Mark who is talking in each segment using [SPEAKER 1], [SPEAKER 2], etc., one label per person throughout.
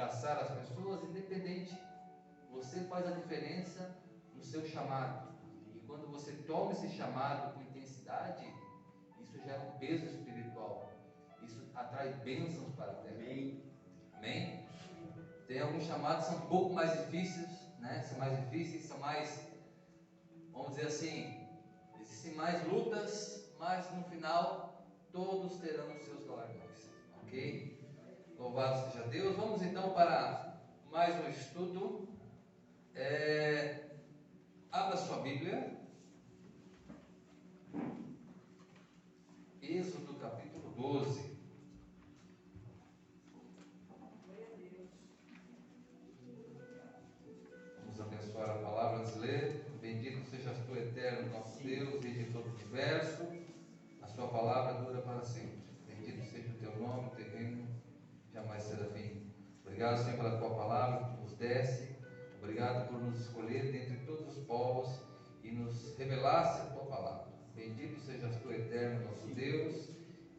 [SPEAKER 1] abraçar as pessoas, independente. Você faz a diferença no seu chamado. E quando você toma esse chamado com intensidade, isso gera um peso espiritual. Isso atrai bênçãos para a terra.
[SPEAKER 2] Amém.
[SPEAKER 1] Amém? Tem alguns chamados que são um pouco mais difíceis, né? São mais difíceis, são mais, vamos dizer assim, existem mais lutas, mas no final todos terão os seus galardões. Ok? Louvado seja Deus. Vamos então para mais um estudo. Abra sua Bíblia. Êxodo capítulo 12. Vamos abençoar a palavra antes de ler. Bendito sejas tu, eterno nosso Deus, Rei de todo o universo. A sua palavra dura para sempre. Bendito seja o teu nome, o teu reino jamais será fim. Obrigado, Senhor, pela tua palavra que nos desce. Obrigado por nos escolher dentre todos os povos e nos revelasse a tua palavra. Bendito sejas tu, eterno nosso Deus,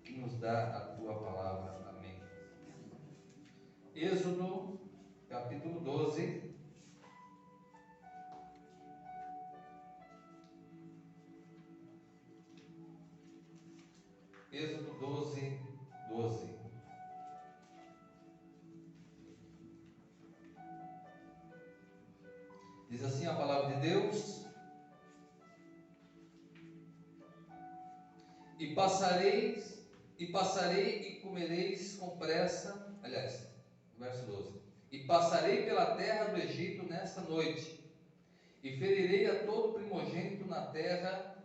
[SPEAKER 1] que nos dá a tua palavra. Amém. Êxodo capítulo 12. Êxodo 12, 12. Diz assim a palavra de Deus: E passarei e comereis com pressa. Aliás, verso 12: E passarei pela terra do Egito nesta noite, e ferirei a todo primogênito na terra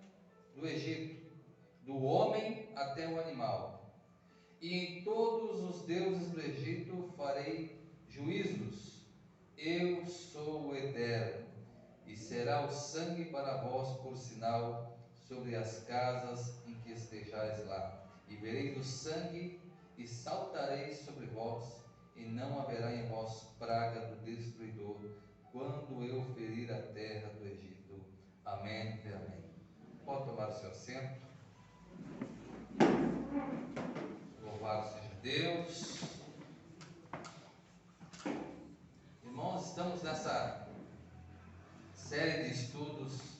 [SPEAKER 1] do Egito, do homem até o animal. E em todos os deuses do Egito farei juízos. Eu sou o Eterno, e será o sangue para vós por sinal sobre as casas em que estejais lá. E vereis o sangue, e saltareis sobre vós, e não haverá em vós praga do destruidor, quando eu ferir a terra do Egito. Amém e amém. Pode tomar o seu assento. Louvado seja Deus. Irmãos, estamos nessa série de estudos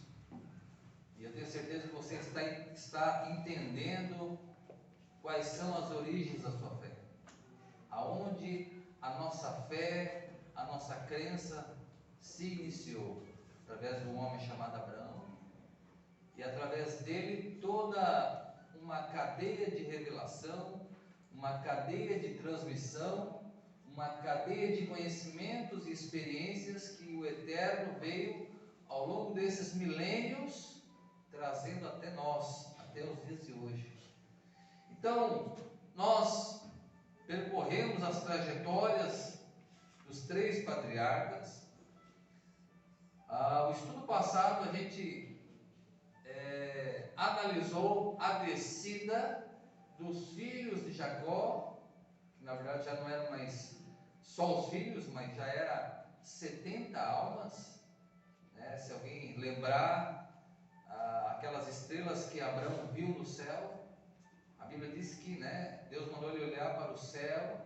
[SPEAKER 1] e eu tenho certeza que você está entendendo quais são as origens da sua fé, aonde a nossa fé, a nossa crença se iniciou, através de um homem chamado Abraão, e através dele toda uma cadeia de revelação, uma cadeia de transmissão, uma cadeia de conhecimentos e experiências que o Eterno veio ao longo desses milênios trazendo até nós, até os dias de hoje. Então, nós percorremos as trajetórias dos três patriarcas. O estudo passado a gente analisou a descida dos filhos de Jacó, que na verdade já não eram mais só os filhos, mas já era 70 almas, né? Se alguém lembrar aquelas estrelas que Abraão viu no céu, a Bíblia diz que, né, Deus mandou ele olhar para o céu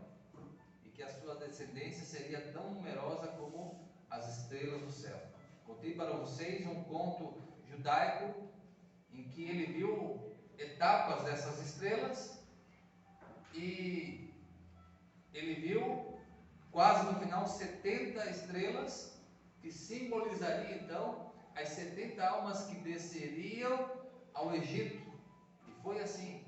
[SPEAKER 1] e que a sua descendência seria tão numerosa como as estrelas do céu. Contei para vocês um conto judaico em que ele viu etapas dessas estrelas e ele viu quase no final 70 estrelas que simbolizaria então as 70 almas que desceriam ao Egito. E foi assim.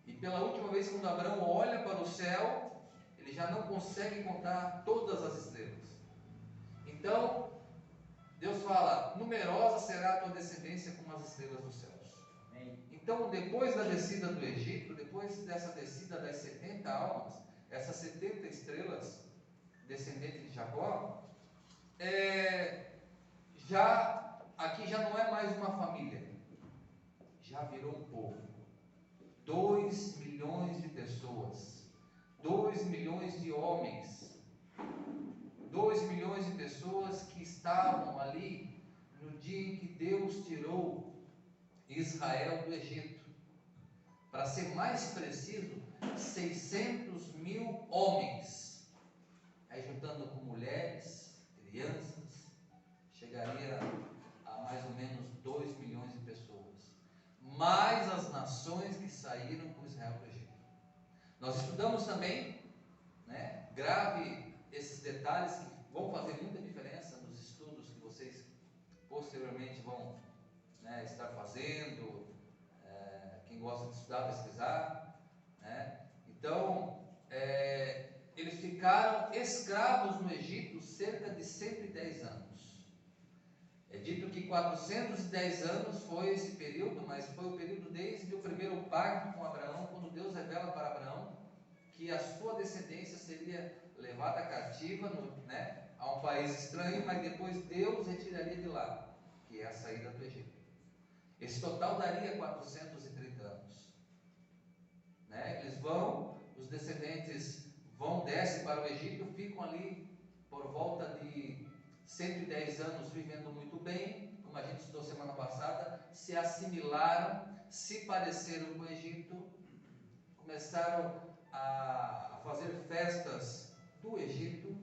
[SPEAKER 1] E pela última vez, quando Abraão olha para o céu, ele já não consegue contar todas as estrelas. Então Deus fala: numerosa será a tua descendência como as estrelas dos céus. Amém. Então, depois da descida do Egito, depois dessa descida das 70 almas, essas 70 estrelas descendentes de Jacó, aqui já não é mais uma família, já virou um povo. 2 milhões de pessoas, 2 milhões de homens, 2 milhões de pessoas que estavam ali no dia em que Deus tirou Israel do Egito. Para ser mais preciso, 600 mil homens. também, né? Grave esses detalhes que vão fazer muita diferença nos estudos que vocês posteriormente vão, né, estar fazendo. Quem gosta de estudar, pesquisar, né? Então, eles ficaram escravos no Egito cerca de 110 anos. É dito que 410 anos foi esse período, mas foi o período desde o primeiro pacto com Abraão, quando Deus revela para Abraão que a sua descendência seria levada cativa, né, a um país estranho, mas depois Deus retiraria de lá, que é a saída do Egito. Esse total daria 430 anos. Né? Eles vão, os descendentes descem para o Egito, ficam ali por volta de 110 anos vivendo muito bem, como a gente estudou semana passada, se assimilaram, se pareceram com o Egito, começaram a fazer festas do Egito.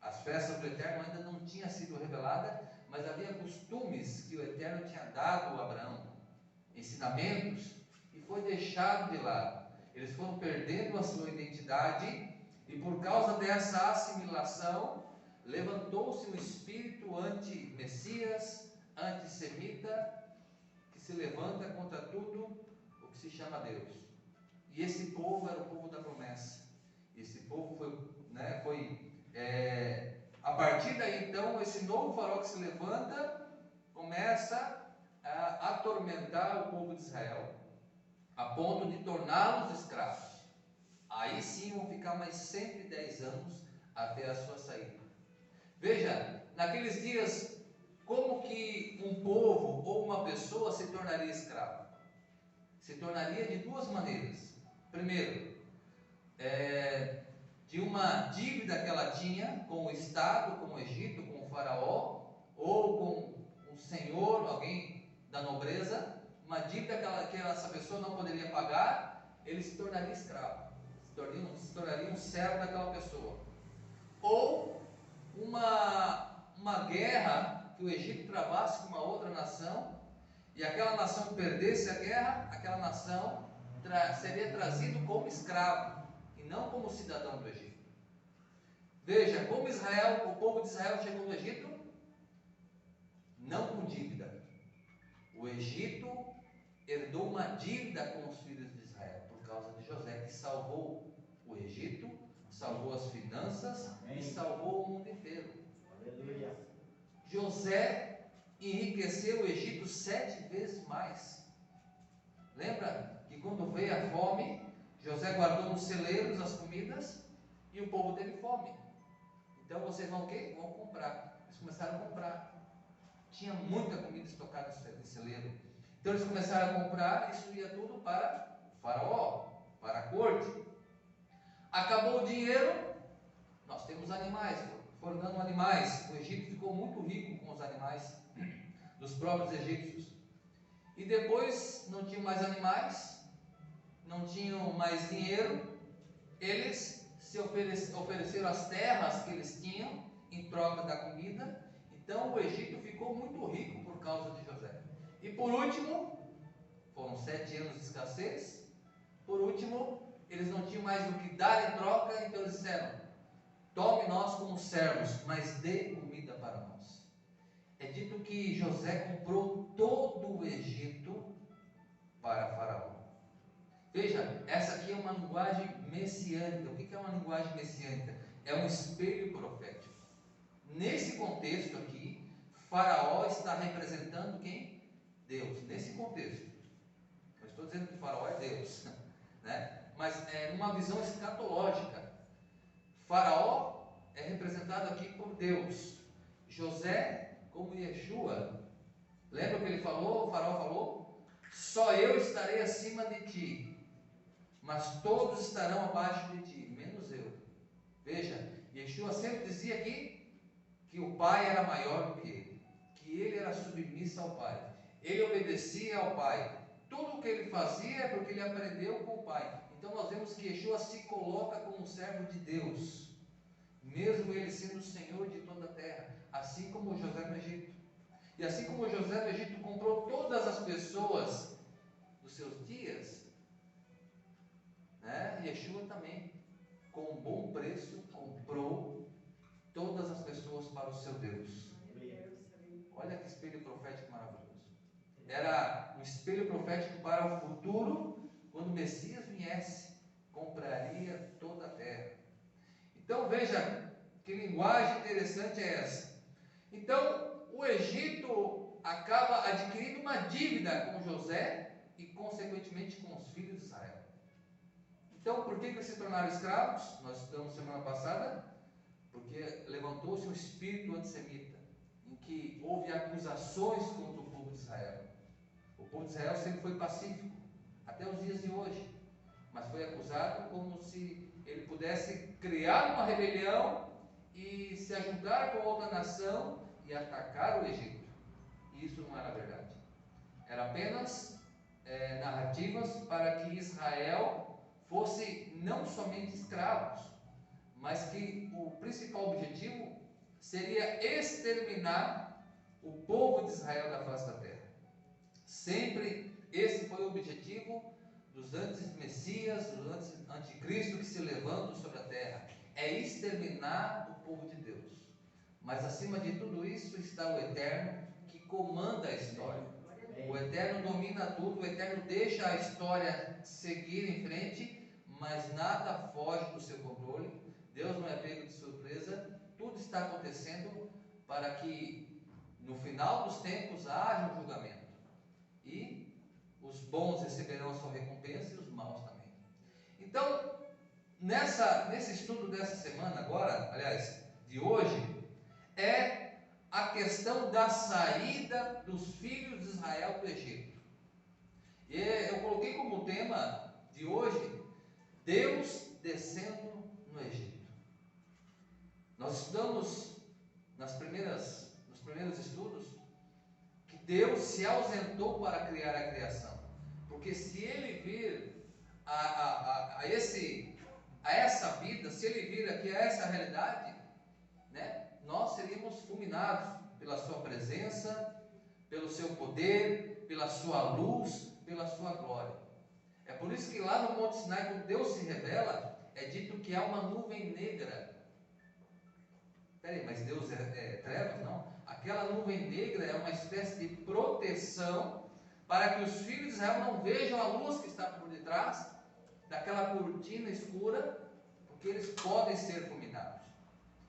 [SPEAKER 1] As festas do Eterno ainda não tinham sido reveladas, mas havia costumes que o Eterno tinha dado a Abraão, ensinamentos, e foi deixado de lado. Eles foram perdendo a sua identidade, e por causa dessa assimilação, levantou-se um espírito anti-Messias, antissemita, que se levanta contra tudo o que se chama Deus. E esse povo era o povo da promessa. Esse povo foi a partir daí, então, esse novo faraó que se levanta, começa a atormentar o povo de Israel, a ponto de torná-los escravos. Aí sim vão ficar mais 110 anos até a sua saída. Veja, naqueles dias, como que um povo ou uma pessoa se tornaria escravo? Se tornaria de duas maneiras. Primeiro, de uma dívida que ela tinha com o Estado, com o Egito, com o faraó, ou com um senhor, alguém da nobreza, uma dívida que essa pessoa não poderia pagar, ele se tornaria escravo, se tornaria um servo daquela pessoa. Ou uma guerra que o Egito travasse com uma outra nação, e aquela nação perdesse a guerra, aquela nação seria trazido como escravo, e não como cidadão do Egito. Veja, como o povo de Israel chegou no Egito? Não com dívida. O Egito herdou uma dívida com os filhos de Israel, por causa de José, que salvou o Egito, salvou as finanças. Amém. E salvou o mundo inteiro. Aleluia. José enriqueceu o Egito 7 vezes mais. Lembra que quando veio a fome, José guardou nos celeiros as comidas e o povo teve fome. Então vocês vão o quê? Vão comprar. Eles começaram a comprar. Tinha muita comida estocada no celeiro. Então eles começaram a comprar, isso ia tudo para o faraó, para a corte. Acabou o dinheiro, nós temos animais, fornando animais. O Egito ficou muito rico com os animais dos próprios egípcios. E depois não tinham mais animais, não tinham mais dinheiro, eles se ofereceram as terras que eles tinham em troca da comida. Então o Egito ficou muito rico por causa de José. E por último, foram 7 anos de escassez. Por último, eles não tinham mais o que dar em troca, então eles disseram: tome nós como servos, mas dê comida para nós. É dito que José comprou todo o Egito para Faraó. Veja, essa aqui é uma linguagem messiânica. O que é uma linguagem messiânica? É um espelho profético. Nesse contexto aqui, Faraó está representando quem? Deus. Nesse contexto. Não estou dizendo que Faraó é Deus, né? Mas numa visão escatológica. Faraó é representado aqui por Deus. José como Yeshua. Lembra o que ele falou? O Faraó falou: só eu estarei acima de ti, mas todos estarão abaixo de ti, menos eu. Veja, Yeshua sempre dizia que o Pai era maior do que ele era submisso ao Pai, ele obedecia ao Pai, tudo o que ele fazia é porque ele aprendeu com o Pai. Então nós vemos que Yeshua se coloca como servo de Deus, mesmo ele sendo o Senhor de toda a terra, assim como José no Egito. E assim como José no Egito comprou todas as pessoas dos seus dias, né? Yeshua também, com um bom preço, comprou todas as pessoas para o seu Deus. Olha que espelho profético maravilhoso. Era um espelho profético para o futuro, quando o Messias viesse, compraria toda a terra. Então veja que linguagem interessante é essa. Então o Egito acaba adquirindo uma dívida com José e consequentemente com os filhos de Israel. Então por que eles se tornaram escravos? Nós estudamos semana passada, porque levantou-se um espírito antissemita, em que houve acusações contra o povo de Israel. O povo de Israel sempre foi pacífico, até os dias de hoje, mas foi acusado como se ele pudesse criar uma rebelião e se ajuntar com outra nação e atacar o Egito. E isso não era verdade. Era apenas narrativas para que Israel fosse não somente escravos, mas que o principal objetivo seria exterminar o povo de Israel da face da terra. Sempre esse foi o objetivo dos anti-messias, dos anticristo que se levantam sobre a terra, é exterminar o povo de Deus. Mas acima de tudo isso está o Eterno, que comanda a história. O Eterno domina tudo, o Eterno deixa a história seguir em frente, mas nada foge do seu controle. Deus não é pego de surpresa, tudo está acontecendo para que no final dos tempos haja um julgamento. E os bons receberão a sua recompensa e os maus também. Então, nesse estudo dessa semana agora, aliás, de hoje, é a questão da saída dos filhos de Israel do Egito. E eu coloquei como tema de hoje, Deus descendo no Egito. Nós estudamos nos primeiros estudos que Deus se ausentou para criar a criação, porque se Ele vir a essa vida, se Ele vir aqui a essa realidade, né, nós seríamos fulminados pela Sua presença, pelo Seu poder, pela Sua luz, pela Sua glória. É por isso que lá no Monte Sinai, quando Deus se revela, é dito que há uma nuvem negra. Peraí, mas Deus é trevas? Não. Aquela nuvem negra é uma espécie de proteção para que os filhos de Israel não vejam a luz que está por detrás daquela cortina escura, porque eles podem ser fulminados.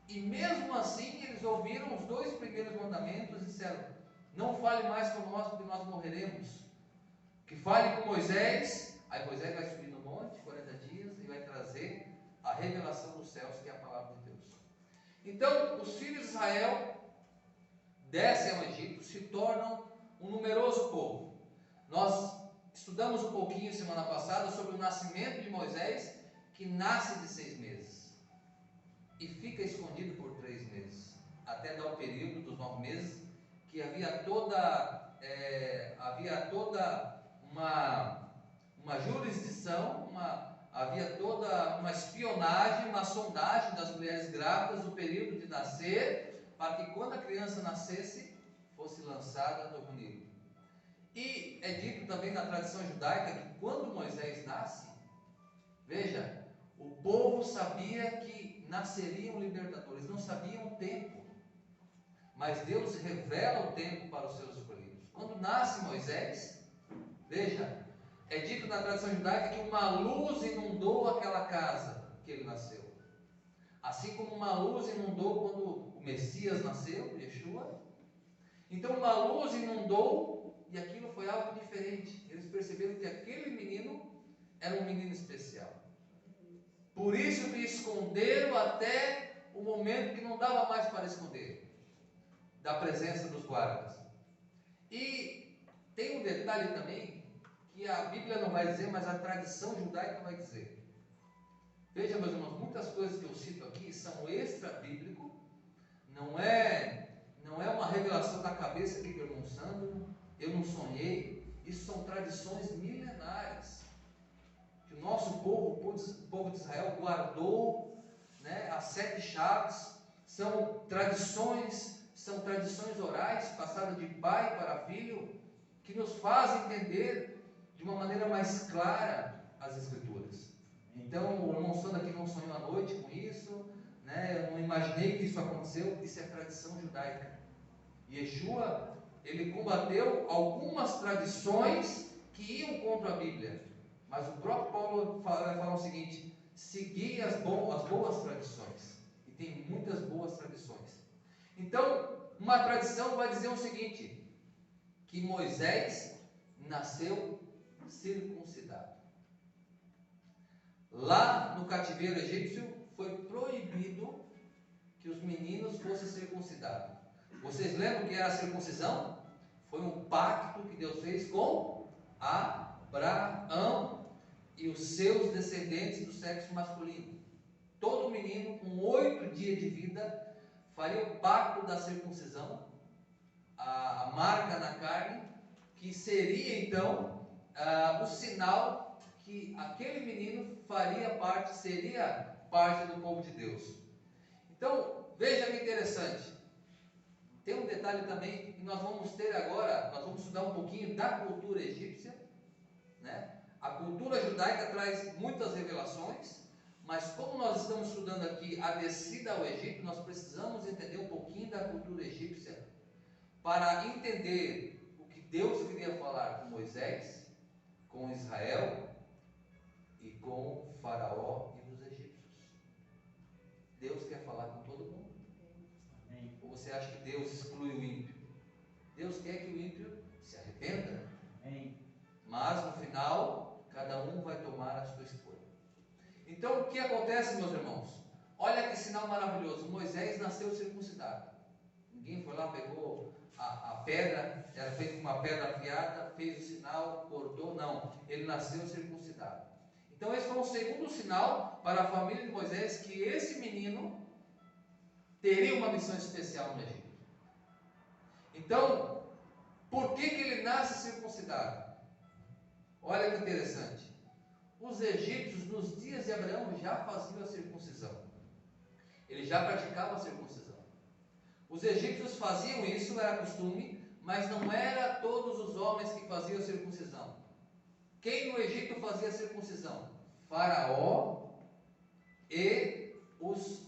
[SPEAKER 1] E mesmo assim eles ouviram os 2 primeiros mandamentos e disseram: não fale mais com nós, porque nós morreremos. Que fale com Moisés. Aí Moisés vai subir no monte 40 dias e vai trazer a revelação dos céus, que é a palavra de Deus. Então os filhos de Israel descem ao Egito, se tornam um numeroso povo. Nós estudamos um pouquinho semana passada sobre o nascimento de Moisés, que nasce de 6 meses e fica escondido por 3 meses, até dar o período dos 9 meses, que havia toda uma jurisdição, havia toda uma espionagem, uma sondagem das mulheres grávidas, o período de nascer, para que quando a criança nascesse, fosse lançada no Nilo. E é dito também na tradição judaica que quando Moisés nasce, veja, o povo sabia que nasceriam libertadores, não sabiam o tempo, mas Deus revela o tempo para os seus escolhidos. Quando nasce Moisés, veja, é dito na tradição judaica que uma luz inundou aquela casa que ele nasceu. Assim como uma luz inundou quando o Messias nasceu, Yeshua. Então uma luz inundou e aquilo foi algo diferente. Eles perceberam que aquele menino era um menino especial. Por isso me esconderam até o momento que não dava mais para esconder, da presença dos guardas. E tem um detalhe também, que a Bíblia não vai dizer, mas a tradição judaica vai dizer. Veja, meus irmãos, muitas coisas que eu cito aqui são extra-bíblico, não é uma revelação da cabeça aqui do irmão Sandro, eu não sonhei, isso são tradições milenares, que o nosso povo, o povo de Israel, guardou, né, as 7 chaves, são tradições orais, passadas de pai para filho, que nos fazem entender de uma maneira mais clara as Escrituras. Então o irmão Sandro aqui não sonhou à noite com isso, né? Eu não imaginei que isso aconteceu. Isso é tradição judaica. Yeshua, ele combateu algumas tradições que iam contra a Bíblia, mas o próprio Paulo fala o seguinte: segui as boas tradições, e tem muitas boas tradições. Então, uma tradição vai dizer o seguinte, que Moisés nasceu circuncidado. Lá no cativeiro egípcio foi proibido que os meninos fossem circuncidados. Vocês lembram que era a circuncisão? Foi um pacto que Deus fez com Abraão e os seus descendentes do sexo masculino. Todo menino com 8 dias de vida faria o pacto da circuncisão, a marca na carne, que seria então o sinal que aquele menino seria parte do povo de Deus. Então, veja que interessante. Tem um detalhe também que nós vamos ter agora, nós vamos estudar um pouquinho da cultura egípcia, né? A cultura judaica traz muitas revelações, mas como nós estamos estudando aqui a descida ao Egito, nós precisamos entender um pouquinho da cultura egípcia para entender o que Deus queria falar com Moisés, com Israel e com Faraó e os egípcios. Deus quer falar com todo mundo. Amém. Ou você acha que Deus exclui o ímpio? Deus quer que o ímpio se arrependa. Amém. Mas no final, cada um vai tomar a sua escolha. Então, o que acontece, meus irmãos? Olha que sinal maravilhoso. Moisés nasceu circuncidado. Ninguém foi lá, pegou a pedra, era feito com uma pedra afiada, fez o sinal, cortou. Não, ele nasceu circuncidado. Então, esse foi um segundo sinal para a família de Moisés, que esse menino teria uma missão especial no Egito. Então, por que ele nasce circuncidado? Olha que interessante. Os egípcios, nos dias de Abraão, já faziam a circuncisão. Eles já praticavam a circuncisão. Os egípcios faziam isso, era costume, mas não era todos os homens que faziam a circuncisão. Quem no Egito fazia a circuncisão? Faraó e os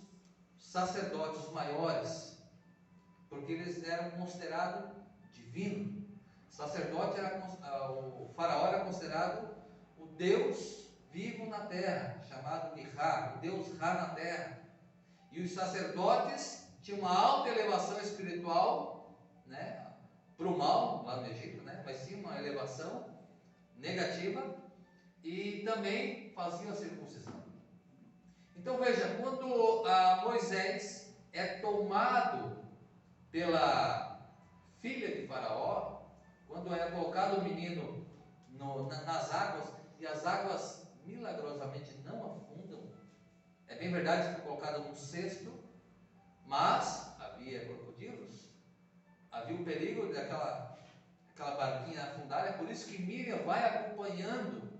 [SPEAKER 1] sacerdotes, os maiores, porque eles eram considerados divinos. O faraó era considerado o Deus vivo na terra, chamado de Ra, o Deus Ra na terra. E os sacerdotes tinham uma alta elevação espiritual, né, para o mal, lá no Egito, né, mas sim uma elevação negativa, e também faziam a circuncisão. Então veja, quando Moisés é tomado pela filha de Faraó, quando é colocado o menino nas águas, e as águas milagrosamente não afundam, é bem verdade que foi colocado num cesto, mas havia crocodilos, havia o perigo daquela barquinha afundar. É por isso que Miriam vai acompanhando,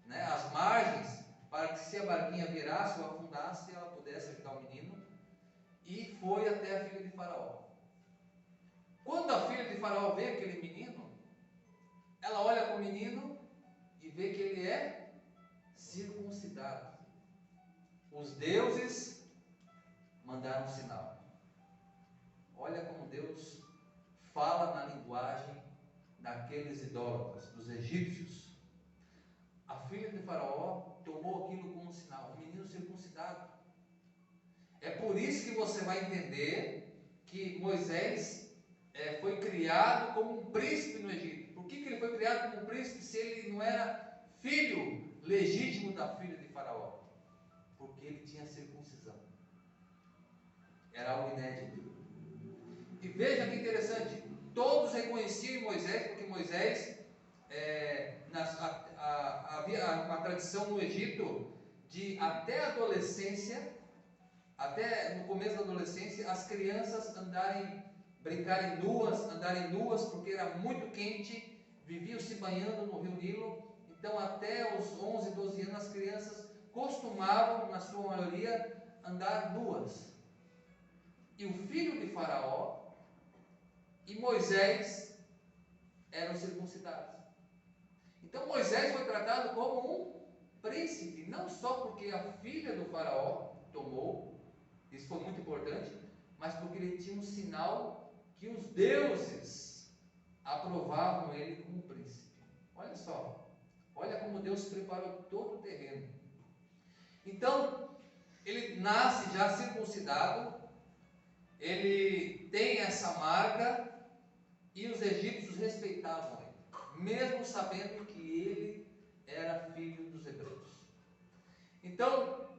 [SPEAKER 1] né, as margens, para que se a barquinha virasse ou afundasse, ela pudesse ajudar o menino, e foi até a filha de Faraó. Quando a filha de Faraó vê aquele menino, ela olha para o menino e vê que ele é circuncidado. Os deuses mandaram um sinal. Olha como Deus fala na linguagem daqueles idólatras, dos egípcios. A filha de Faraó tomou aquilo como um sinal, um menino circuncidado. É por isso que você vai entender que Moisés foi criado como um príncipe no Egito. Por que ele foi criado como um príncipe se ele não era filho legítimo da filha de Faraó? Porque ele tinha circuncisão. Era algo inédito. E veja que interessante, todos reconheciam Moisés, porque Moisés, havia uma tradição no Egito de até a adolescência, até no começo da adolescência, as crianças brincarem nuas, andarem nuas, porque era muito quente, viviam se banhando no rio Nilo. Então até os 11, 12 anos as crianças costumavam, na sua maioria, andar nuas. E o filho de Faraó e Moisés eram circuncidados. Então Moisés foi tratado como um príncipe, não só porque a filha do faraó tomou, isso foi muito importante, mas porque ele tinha um sinal que os deuses aprovavam ele como príncipe. Olha só, olha como Deus preparou todo o terreno. Então, ele nasce já circuncidado, ele tem essa marca, e os egípcios respeitavam ele, mesmo sabendo que ele era filho dos hebreus. Então,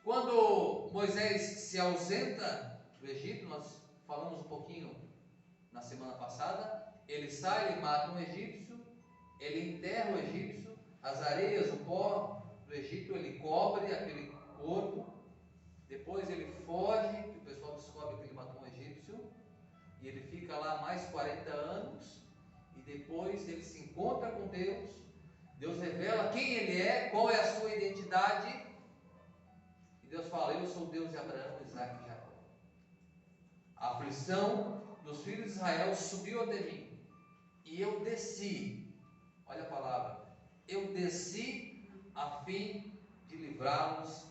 [SPEAKER 1] quando Moisés se ausenta do Egito, nós falamos um pouquinho na semana passada, ele sai, ele mata um egípcio, ele enterra o egípcio, as areias, o pó do Egito, ele cobre aquele corpo, depois ele foge, que o pessoal descobre que ele matou um egípcio, e ele fica lá mais 40 anos, e depois ele se encontra com Deus, Deus revela quem ele é, qual é a sua identidade, e Deus fala: eu sou o Deus de Abraão, Isaac e Jacó. A aflição dos filhos de Israel subiu até mim, e eu desci, olha a palavra, eu desci a fim de livrá-los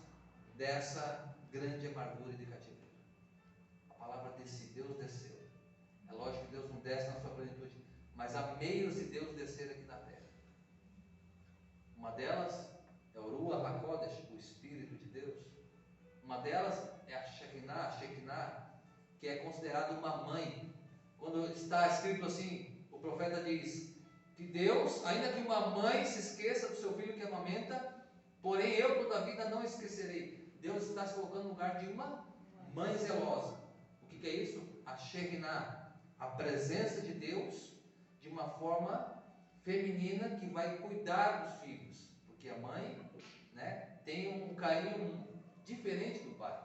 [SPEAKER 1] dessa grande amargura de cativeiro. A palavra desci, Deus desceu. É lógico que Deus não desce na sua plenitude, mas há meios de Deus descer aqui na terra. Uma delas é o Ruach HaKodesh, o Espírito de Deus. Uma delas é a Shekinah, que é considerada uma mãe. Quando está escrito assim, o profeta diz que Deus, ainda que uma mãe se esqueça do seu filho que amamenta, porém eu toda a vida não esquecerei. Deus está se colocando no lugar de uma mãe zelosa. O que é isso? A Shekinah, a presença de Deus de uma forma feminina que vai cuidar dos filhos, porque a mãe, né, tem um carinho diferente do pai,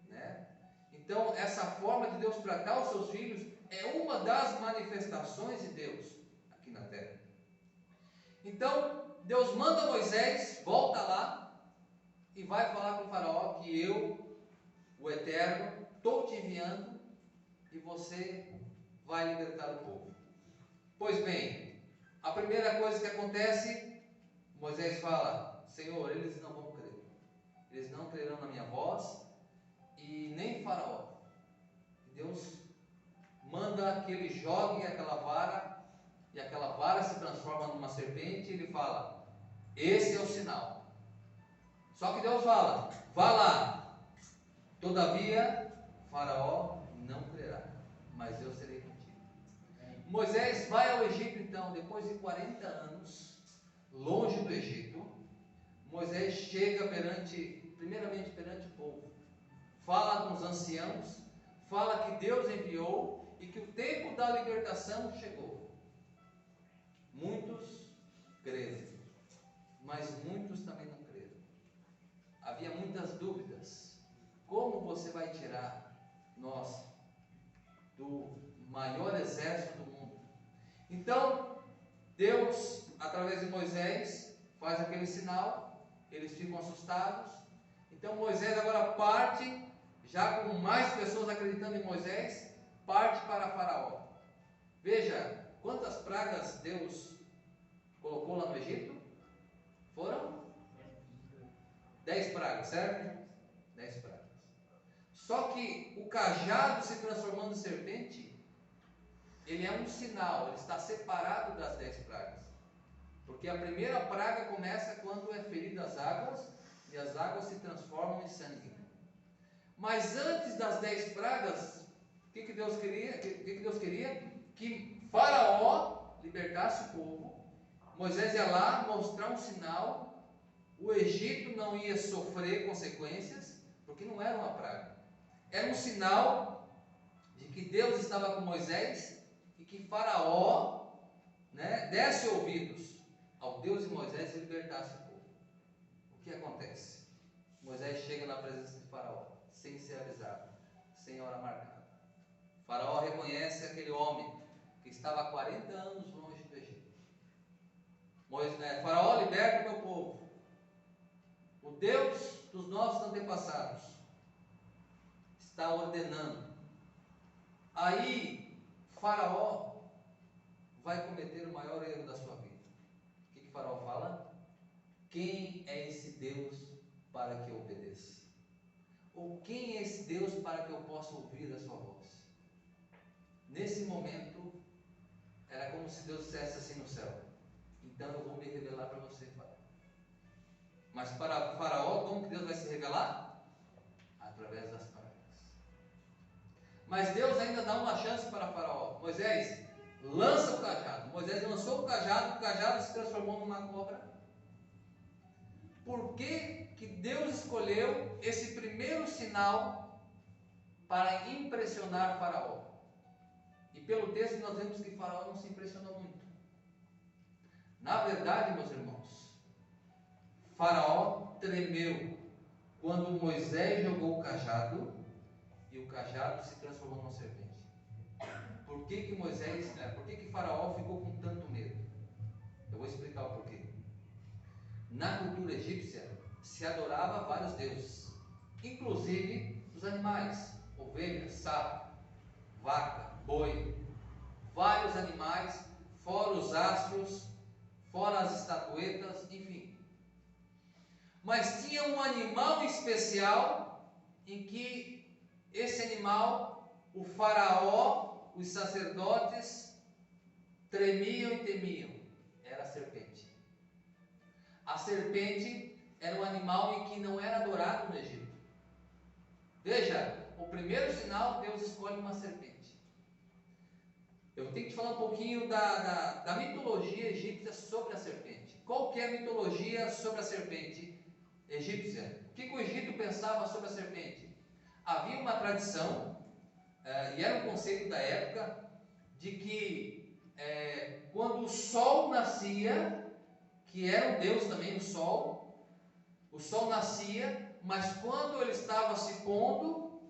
[SPEAKER 1] né? Então essa forma de Deus tratar os seus filhos é uma das manifestações de Deus aqui na terra. Então Deus manda Moisés, volta lá e vai falar com o faraó que eu, o Eterno, estou te enviando e você vai libertar o povo. Pois bem, a primeira coisa que acontece, Moisés fala: Senhor, eles não vão crer, eles não crerão na minha voz, e nem faraó. Deus manda que ele jogue aquela vara, e aquela vara se transforma numa serpente, e ele fala: esse é o sinal. Só que Deus fala: vá lá, todavia faraó não crerá, mas eu serei contigo. Moisés vai ao Egito então, depois de 40 anos, longe do Egito. Moisés chega primeiramente perante o povo, fala com os anciãos, fala que Deus enviou e que o tempo da libertação chegou. Muitos creram, mas muitos também não creram. Havia muitas dúvidas. Como você vai tirar nós do maior exército do mundo? Então, Deus, através de Moisés, faz aquele sinal, eles ficam assustados. Então Moisés agora parte, já com mais pessoas acreditando em Moisés, parte para Faraó. Veja, quantas pragas Deus colocou lá no Egito? Foram 10 pragas, certo? 10 pragas. Só que o cajado se transformando em serpente, ele é um sinal, ele está separado das 10 pragas. Porque a primeira praga começa quando é ferida as águas, e as águas se transformam em sangue. Mas antes das 10 pragas, o que Deus queria? Que Faraó libertasse o povo. Moisés ia lá mostrar um sinal. O Egito não ia sofrer consequências, porque não era uma praga. Era um sinal de que Deus estava com Moisés e que Faraó, né, desse ouvidos ao Deus de Moisés e libertasse o povo. O que acontece? Moisés chega na presença de Faraó, sem ser avisado, sem hora marcada. Faraó reconhece aquele homem que estava há 40 anos longe do Egito. Faraó, liberta o meu povo. O Deus dos nossos antepassados está ordenando. Aí, quem é esse Deus para que eu obedeça? Ou quem é esse Deus para que eu possa ouvir a sua voz? Nesse momento, era como se Deus dissesse assim no céu: então eu vou me revelar para você, Faraó. Mas para Faraó, como que Deus vai se revelar? Através das pragas. Mas Deus ainda dá uma chance para Faraó. Moisés, lança o cajado. Moisés lançou o cajado se transformou numa cobra. Por que que Deus escolheu esse primeiro sinal para impressionar Faraó? E pelo texto nós vemos que Faraó não se impressionou muito. Na verdade, meus irmãos, Faraó tremeu quando Moisés jogou o cajado e o cajado se transformou numa serpente. Por que que Faraó ficou com tanto medo? Eu vou explicar o porquê. Na cultura egípcia se adorava vários deuses, inclusive os animais, ovelha, sapo, vaca, boi, vários animais, fora os astros, fora as estatuetas, enfim. Mas tinha um animal especial em que esse animal, o faraó, os sacerdotes tremiam e temiam. Era a serpente. A serpente era um animal em que não era adorado no Egito. Veja, o primeiro sinal, Deus escolhe uma serpente. Eu tenho que te falar um pouquinho da mitologia egípcia sobre a serpente. Qual que é a mitologia sobre a serpente egípcia? O que o Egito pensava sobre a serpente? Havia uma tradição, e era um conceito da época, de que quando o sol nascia, que era um deus também, o sol nascia, mas quando ele estava se pondo,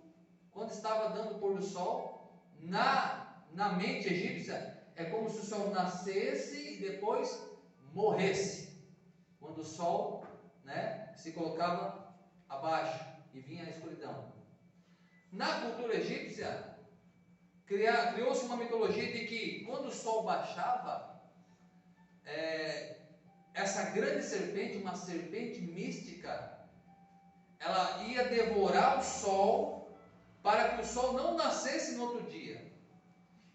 [SPEAKER 1] quando estava dando o pôr do sol, na mente egípcia, é como se o sol nascesse e depois morresse. Quando o sol, se colocava abaixo e vinha a escuridão. Na cultura egípcia, criou-se uma mitologia de que quando o sol baixava, essa grande serpente, uma serpente mística, ela ia devorar o sol para que o sol não nascesse no outro dia.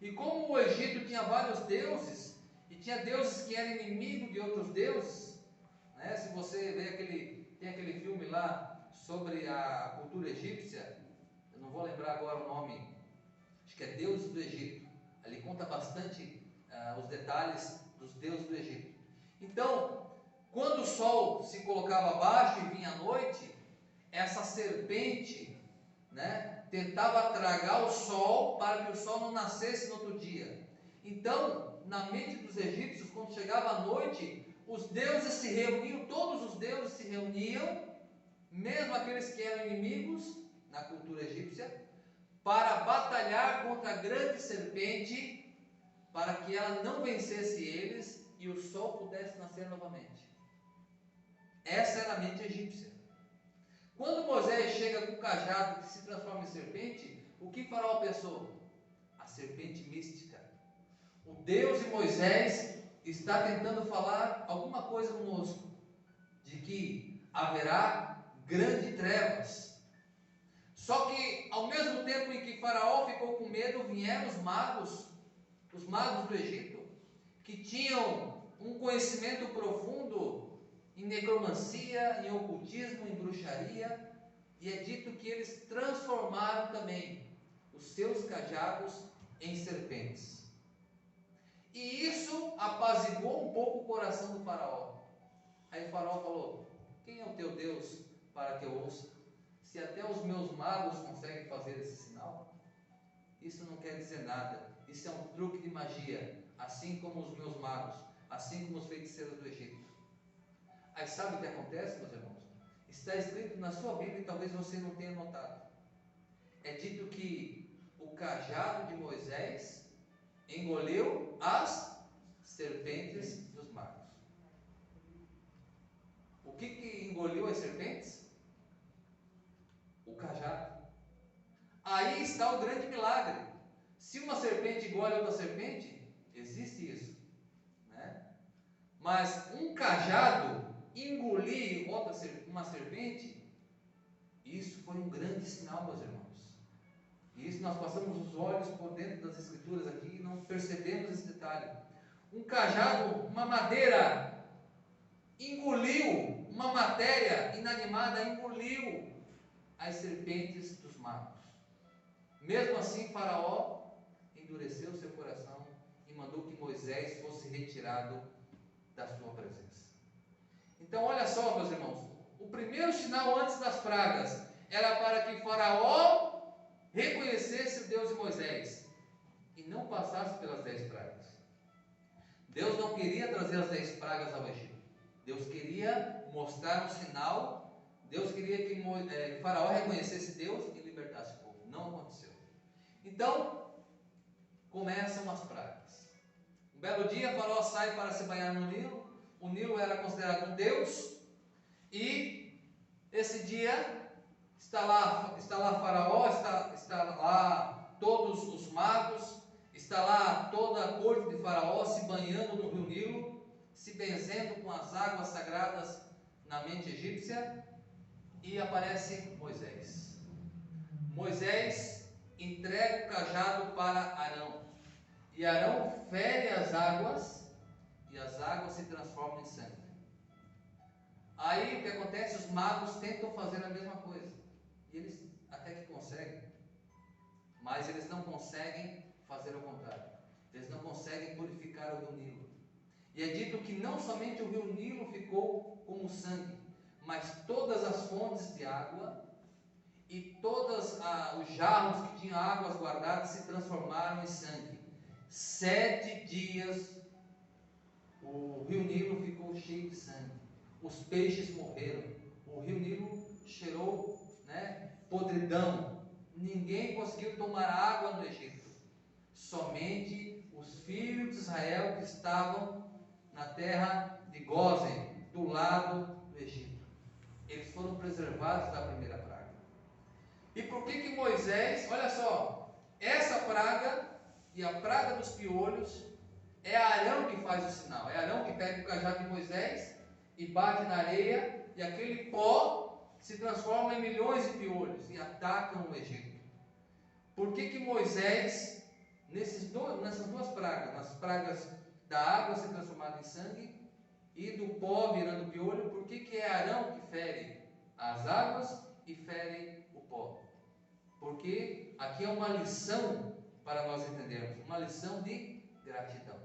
[SPEAKER 1] E como o Egito tinha vários deuses, e tinha deuses que eram inimigos de outros deuses, se você vê tem aquele filme lá sobre a cultura egípcia, eu não vou lembrar agora o nome, acho que é Deuses do Egito. Ali conta bastante os detalhes dos deuses do Egito. Então, quando o sol se colocava abaixo e vinha a noite, essa serpente, tentava tragar o sol para que o sol não nascesse no outro dia. Então, na mente dos egípcios, quando chegava a noite, os deuses se reuniam, todos os deuses se reuniam, mesmo aqueles que eram inimigos na cultura egípcia, para batalhar contra a grande serpente, para que ela não vencesse eles e o sol pudesse nascer novamente. Essa era a mente egípcia. Quando Moisés chega com o cajado que se transforma em serpente, o que Faraó pensou? A serpente mística. O Deus de Moisés está tentando falar alguma coisa conosco, de que haverá grandes trevas. Só que, ao mesmo tempo em que Faraó ficou com medo, vieram os magos do Egito, que tinham um conhecimento profundo em necromancia, em ocultismo, em bruxaria, e é dito que eles transformaram também os seus cajados em serpentes. E isso apaziguou um pouco o coração do faraó. Aí o faraó falou: quem é o teu Deus para que eu ouça? Se até os meus magos conseguem fazer esse sinal, isso não quer dizer nada. Isso é um truque de magia, assim como os meus magos, assim como os feiticeiros do Egito. Aí sabe o que acontece, meus irmãos? Está escrito na sua Bíblia e talvez você não tenha notado. É dito que o cajado de Moisés engoliu as serpentes dos magos. O que engoliu as serpentes? O cajado. Aí está o grande milagre. Se uma serpente engole outra serpente, existe isso, Mas um cajado engolir uma serpente, isso foi um grande sinal, meus irmãos. E isso nós passamos os olhos por dentro das escrituras aqui e não percebemos esse detalhe. Um cajado, uma madeira, engoliu, uma matéria inanimada engoliu as serpentes dos magos. Mesmo assim, Faraó endureceu seu coração e mandou que Moisés fosse retirado da sua presença. Então, olha só, meus irmãos, o primeiro sinal antes das pragas era para que Faraó reconhecesse o Deus de Moisés e não passasse pelas 10 pragas. Deus não queria trazer as 10 pragas ao Egito. Deus queria mostrar um sinal. Deus queria que Faraó reconhecesse Deus e libertasse o povo. Não aconteceu. Então, começam as pragas. Um belo dia, Faraó sai para se banhar no Nilo. O Nilo era considerado um deus. E esse dia está lá Faraó, está lá todos os magos, está lá toda a corte de Faraó se banhando no rio Nilo, se benzendo com as águas sagradas na mente egípcia, e aparece Moisés. Moisés entrega o cajado para Arão, e Arão fere as águas, e as águas se transformam em sangue. Aí o que acontece? Os magos tentam fazer a mesma coisa. E eles até que conseguem, mas eles não conseguem fazer o contrário. Eles não conseguem purificar o rio Nilo. E é dito que não somente o rio Nilo ficou como sangue, mas todas as fontes de água e todos os jarros que tinham águas guardadas se transformaram em sangue. 7 dias o rio Nilo ficou cheio de sangue. Os peixes morreram. O rio Nilo cheirou, podridão. Ninguém conseguiu tomar água no Egito. Somente os filhos de Israel que estavam na terra de Gósen, do lado do Egito. Eles foram preservados da primeira praga. E por que Moisés, olha só, essa praga e a praga dos piolhos, é Arão que faz o sinal. É Arão que pega o cajado de Moisés e bate na areia, e aquele pó se transforma em milhões de piolhos e atacam o Egito. Por que Moisés, nessas duas pragas, nas pragas da água se transformada em sangue e do pó virando piolho, por que é Arão que fere as águas e fere o pó? Porque aqui é uma lição para nós entendermos, uma lição de gratidão.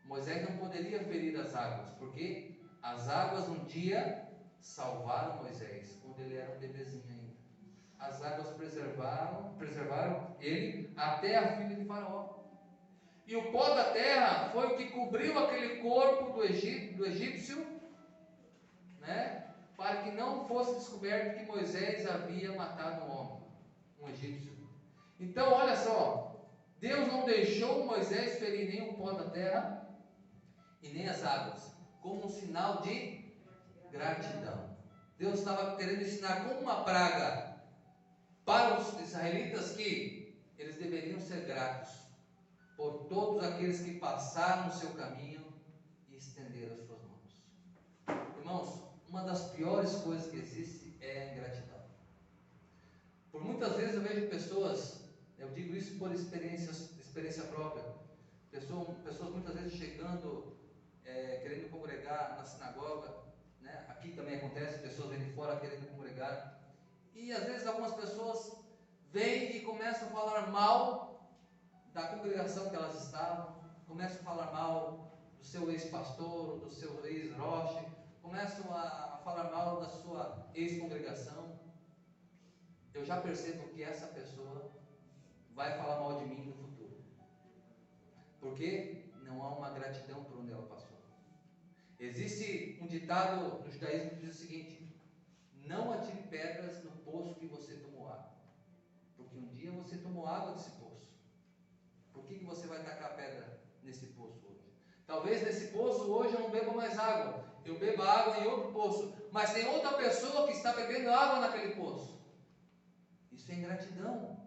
[SPEAKER 1] Moisés não poderia ferir as águas, porque as águas um dia salvaram Moisés, quando ele era um bebezinho ainda. As águas preservaram ele até a filha de Faraó. E o pó da terra foi o que cobriu aquele corpo do egípcio, para que não fosse descoberto que Moisés havia matado um homem, um egípcio. Então, olha só, Deus não deixou Moisés ferir nem o pó da terra e nem as águas, como um sinal de gratidão. Deus estava querendo ensinar como uma praga para os israelitas que eles deveriam ser gratos por todos aqueles que passaram o seu caminho e estenderam as suas mãos. Irmãos, uma das piores coisas que existe é a ingratidão. Por muitas vezes eu vejo pessoas, eu digo isso por experiência própria, pessoas muitas vezes chegando, querendo congregar na sinagoga, aqui também acontece, pessoas vêm de fora querendo congregar, e às vezes algumas pessoas vêm e começam a falar mal da congregação que elas estavam, começam a falar mal do seu ex-pastor, do seu ex-roche, começam a falar mal da sua ex-congregação. Eu já percebo que essa pessoa vai falar mal de mim no futuro, porque não há uma gratidão por onde ela passou. Existe um ditado no judaísmo que diz o seguinte: não atire pedras no poço que você tomou água, porque um dia você tomou água desse poço. Por que você vai tacar pedra nesse poço hoje? Talvez nesse poço hoje eu não beba mais água, eu beba água em outro poço, mas tem outra pessoa que está bebendo água naquele poço. Isso é ingratidão.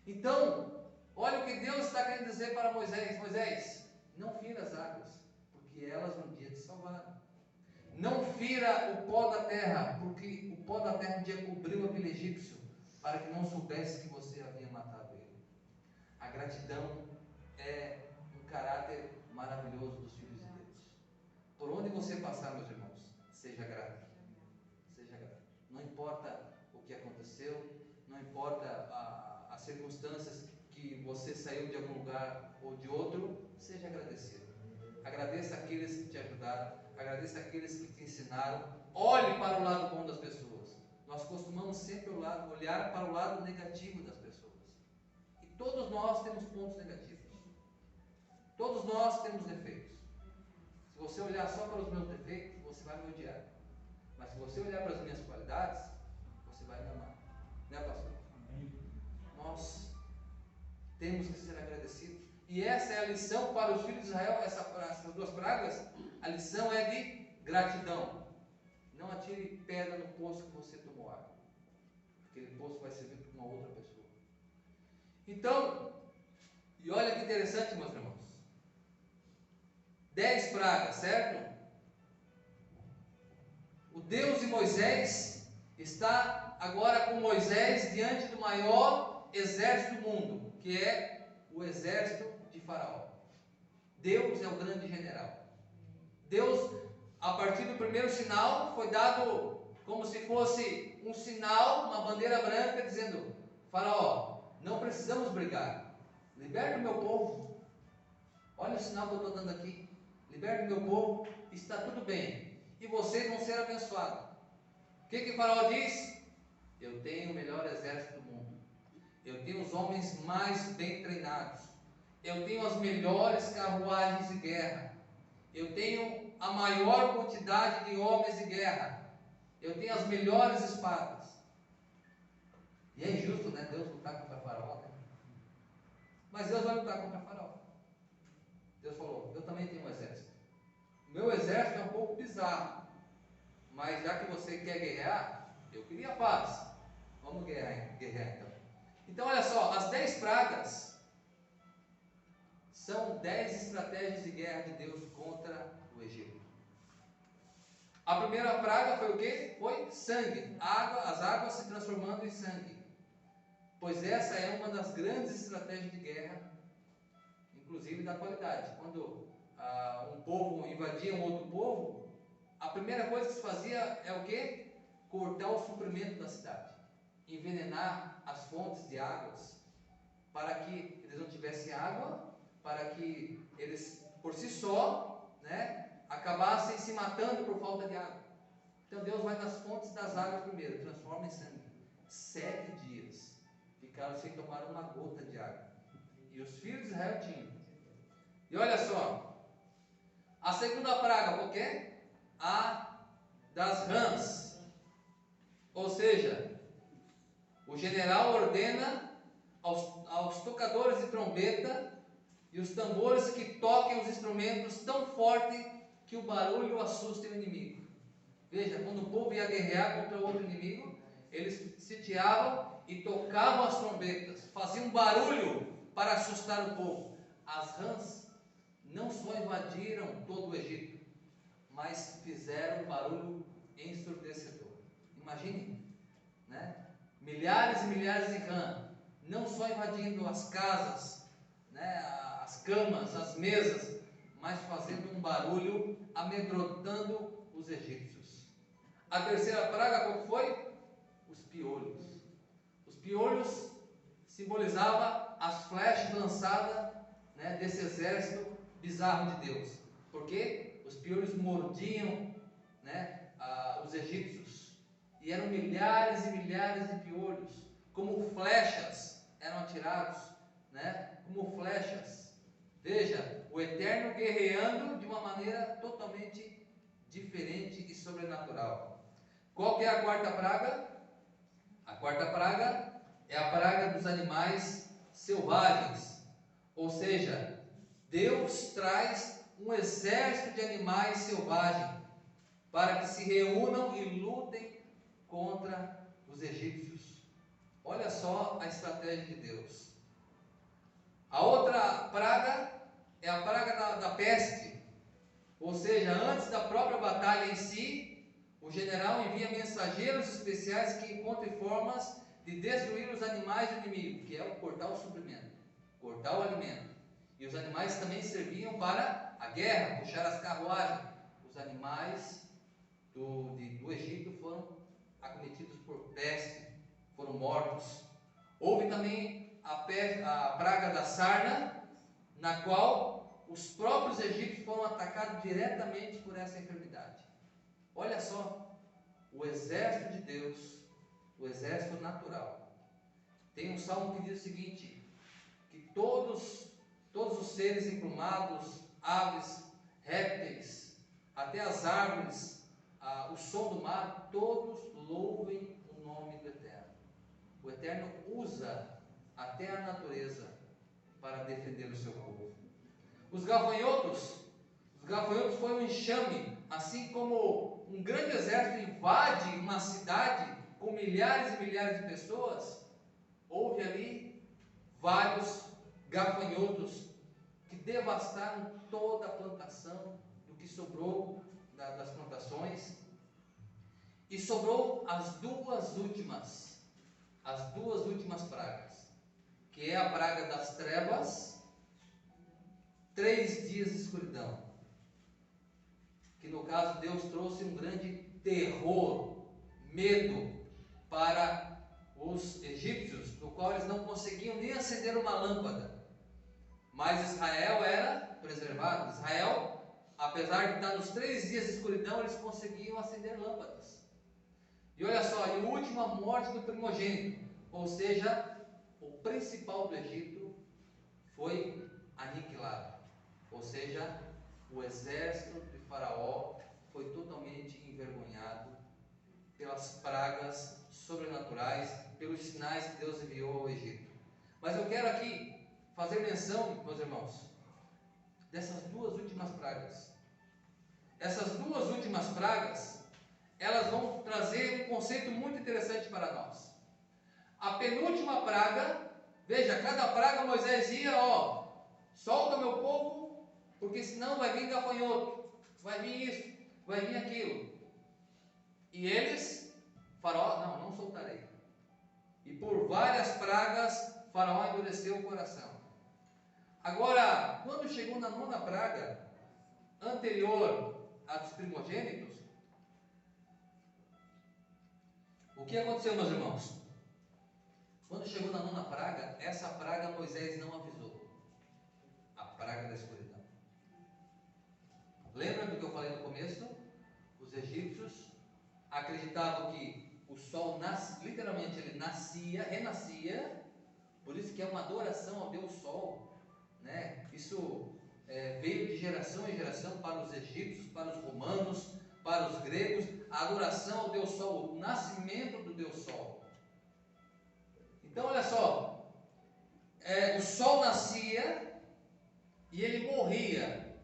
[SPEAKER 1] Então, olha o que Deus está querendo dizer para Moisés: Moisés, não fira as águas, porque elas um dia te salvaram. não fira o pó da terra, porque o pó da terra um dia cobriu aquele egípcio, para que não soubesse que você havia matado ele. A gratidão é um caráter maravilhoso dos filhos de Deus. Por onde você passar, meus irmãos, seja grato. Seja grato. Não importa o que aconteceu, não importa as circunstâncias que você saiu de algum lugar ou de outro, seja agradecido. Agradeça aqueles que te ajudaram, agradeça aqueles que te ensinaram. Olhe para o lado bom das pessoas. Nós costumamos sempre olhar para o lado negativo das pessoas. E todos nós temos pontos negativos. Todos nós temos defeitos. Se você olhar só para os meus defeitos, você vai me odiar. Mas se você olhar para as minhas qualidades, você vai me amar. Né, pastor? Nós temos que ser agradecidos. E essa é a lição para os filhos de Israel, essas duas pragas. A lição é de gratidão. Não atire pedra no poço que você tomou água. Aquele poço vai servir para uma outra pessoa. Então, e olha que interessante, meus irmãos. 10 pragas, certo? O Deus de Moisés está agora com Moisés diante do maior exército do mundo, que é o exército de Faraó. Deus é o grande general. Deus, a partir do primeiro sinal, foi dado como se fosse um sinal, uma bandeira branca, dizendo: Faraó, não precisamos brigar. Liberta o meu povo. Olha o sinal que eu estou dando aqui. Liberta o meu povo, está tudo bem. E vocês vão ser abençoados. O que Faraó diz? Eu tenho o melhor exército do mundo. Eu tenho os homens mais bem treinados. Eu tenho as melhores carruagens de guerra. Eu tenho a maior quantidade de homens de guerra. Eu tenho as melhores espadas. E é injusto, né? Deus lutar contra Faraó, né? Mas Deus vai lutar contra Faraó. Deus falou: eu também tenho um exército. O meu exército é um pouco bizarro. Mas já que você quer guerrear, eu queria paz. Vamos guerrear então. Então olha só, as 10 pragas são 10 estratégias de guerra de Deus contra o Egito. A primeira praga foi o quê? Foi sangue. As águas se transformando em sangue. Pois essa é uma das grandes estratégias de guerra, inclusive da atualidade. Quando um povo invadia um outro povo, a primeira coisa que se fazia é o quê? Cortar o suprimento da cidade. Envenenar as fontes de águas, para que eles não tivessem água, para que eles, por si só, acabassem se matando por falta de água. Então Deus vai nas fontes das águas primeiro, transforma em sangue. 7 dias ficaram sem tomar uma gota de água. E os filhos de Israel tinham. E olha só, a segunda praga, qual que é? A das rãs. Ou seja, o general ordena aos tocadores de trombeta e os tambores que toquem os instrumentos tão forte que o barulho assuste o inimigo. Veja, quando o povo ia guerrear contra outro inimigo, eles sitiavam e tocavam as trombetas, faziam barulho para assustar o povo. As rãs não só invadiram todo o Egito, mas fizeram um barulho ensurdecedor. Imagine, milhares e milhares de rãs, não só invadindo as casas, as camas, as mesas, mas fazendo um barulho, amedrontando os egípcios. A terceira praga qual foi? Os piolhos. Os piolhos simbolizavam as flechas lançadas desse exército bizarro de Deus. Porque os piolhos mordiam os egípcios. E eram milhares e milhares de piolhos, como flechas eram atirados, como flechas. Veja, o Eterno guerreando de uma maneira totalmente diferente e sobrenatural. Qual que é a quarta praga? A quarta praga é a praga dos animais selvagens. Ou seja, Deus traz um exército de animais selvagens para que se reúnam e lutem contra os egípcios. Olha só a estratégia de Deus. A outra praga é a praga da peste. Ou seja, antes da própria batalha em si, o general envia mensageiros especiais que encontrem formas de destruir os animais do inimigo, que é o cortar o suprimento, cortar o alimento. E os animais também serviam para a guerra, puxar as carruagens. Os animais do Egito foram acometidos por peste, foram mortos. Houve também a praga da sarna, na qual os próprios egípcios foram atacados diretamente por essa enfermidade. Olha só, o exército de Deus, o exército natural. Tem um salmo que diz o seguinte, que todos os seres emplumados, aves, répteis, até as árvores, o som do mar, todos louvem o nome do Eterno. O Eterno usa até a natureza para defender o seu povo. Os gafanhotos foi um enxame, assim como um grande exército invade uma cidade com milhares e milhares de pessoas. Houve ali vários gafanhotos que devastaram toda a plantação, do que sobrou das plantações. E sobrou as duas últimas pragas, que é a praga das trevas, 3 dias de escuridão, que no caso Deus trouxe um grande terror, medo para os egípcios, no qual eles não conseguiam nem acender uma lâmpada, mas Israel era preservado. Israel, apesar de estar nos 3 dias de escuridão, eles conseguiam acender lâmpadas. E olha só, e a última morte do primogênito, ou seja, o principal do Egito foi aniquilado, ou seja, o exército de Faraó foi totalmente envergonhado pelas pragas sobrenaturais, pelos sinais que Deus enviou ao Egito. Mas eu quero aqui fazer menção, meus irmãos, dessas 2 últimas pragas. Essas 2 últimas pragas, elas vão trazer um conceito muito interessante para nós. A penúltima praga, veja, cada praga Moisés ia, solta meu povo, porque senão vai vir gafanhoto, vai vir isso, vai vir aquilo. E eles, Faraó, não soltarei. E por várias pragas, Faraó endureceu o coração. Agora, quando chegou na 9ª praga, anterior à dos primogênitos, o que aconteceu, meus irmãos? Quando chegou na 9ª praga, essa praga Moisés não avisou. A praga da escuridão. Lembra do que eu falei no começo? Os egípcios acreditavam que o sol literalmente ele renascia, por isso que é uma adoração ao Deus Sol, né? Isso veio de geração em geração para os egípcios, para os romanos, para os gregos, a adoração ao Deus Sol, o nascimento do Deus Sol. Então olha só, o sol nascia e ele morria,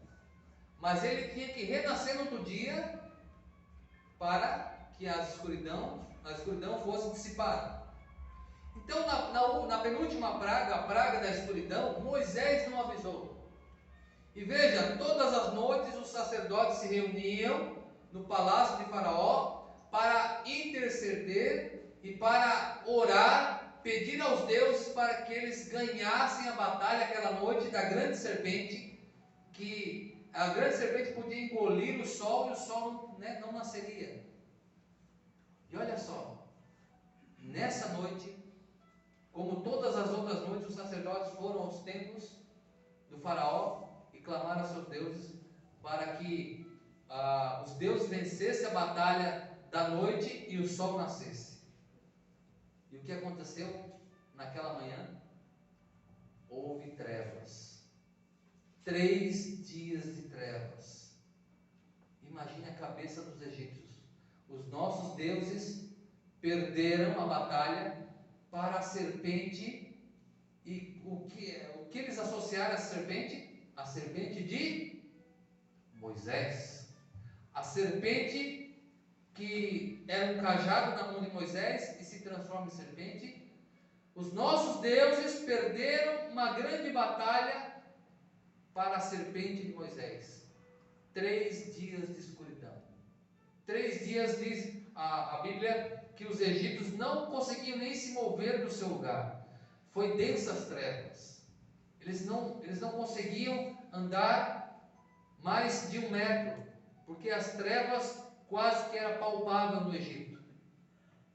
[SPEAKER 1] mas ele tinha que renascer no outro dia para que a escuridão fosse dissipada. Então na penúltima praga, a praga da escuridão, Moisés não avisou. E veja, todas as noites os sacerdotes se reuniam no palácio de Faraó para interceder e para orar, pedir aos deuses para que eles ganhassem a batalha aquela noite da grande serpente, que a grande serpente podia engolir o sol e o sol não nasceria. E olha só, nessa noite, como todas as outras noites, os sacerdotes foram aos templos do Faraó e clamaram aos seus deuses para que os deuses vencessem a batalha da noite e o sol nascesse. E o que aconteceu naquela manhã? Houve trevas. 3 dias de trevas. Imagine a cabeça dos egípcios. Os nossos deuses perderam a batalha para a serpente. E o que eles associaram à serpente? A serpente de Moisés. A serpente que era um cajado na mão de Moisés e se transforma em serpente. Os nossos deuses perderam uma grande batalha para a serpente de Moisés. 3 dias de escuridão. 3 dias, diz a Bíblia, que os egípcios não conseguiam nem se mover do seu lugar. Foi densas trevas. Eles não conseguiam andar mais de 1 metro, porque as trevas quase que era palpável no Egito.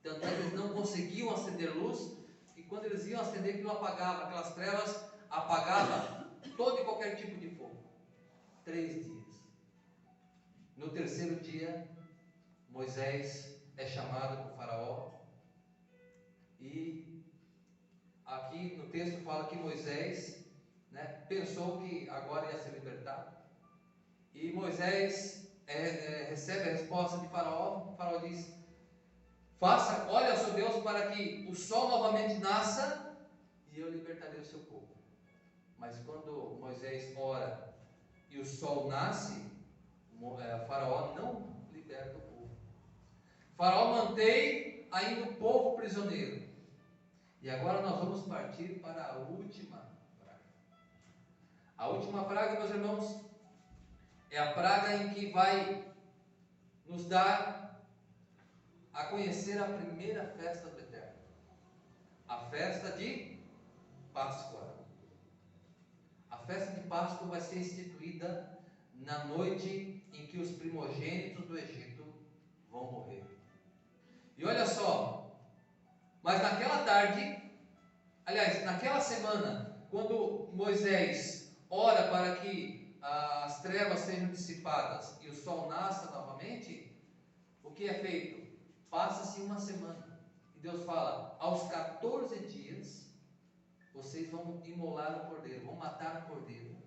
[SPEAKER 1] Tanto é que eles não conseguiam acender luz, e quando eles iam acender, aquilo apagava, aquelas trevas apagava todo e qualquer tipo de fogo. 3 dias. No 3º dia, Moisés é chamado por Faraó, e aqui no texto fala que Moisés, pensou que agora ia ser libertado, e Moisés recebe a resposta de Faraó. O Faraó diz: olha ao seu Deus para que o sol novamente nasça, e eu libertarei o seu povo. Mas quando Moisés ora e o sol nasce, Faraó não liberta o povo. Faraó mantém ainda o povo prisioneiro. E agora nós vamos partir para a última praga. A última praga, meus irmãos, é a praga em que vai nos dar a conhecer a primeira festa do Eterno, a festa de Páscoa. A festa de Páscoa vai ser instituída na noite em que os primogênitos do Egito vão morrer. E olha só, mas naquela tarde, aliás, naquela semana, quando Moisés ora para que as trevas sejam dissipadas e o sol nasça novamente, o que é feito? Passa-se uma semana, e Deus fala: aos 14 dias, vocês vão imolar o cordeiro, vão matar o cordeiro,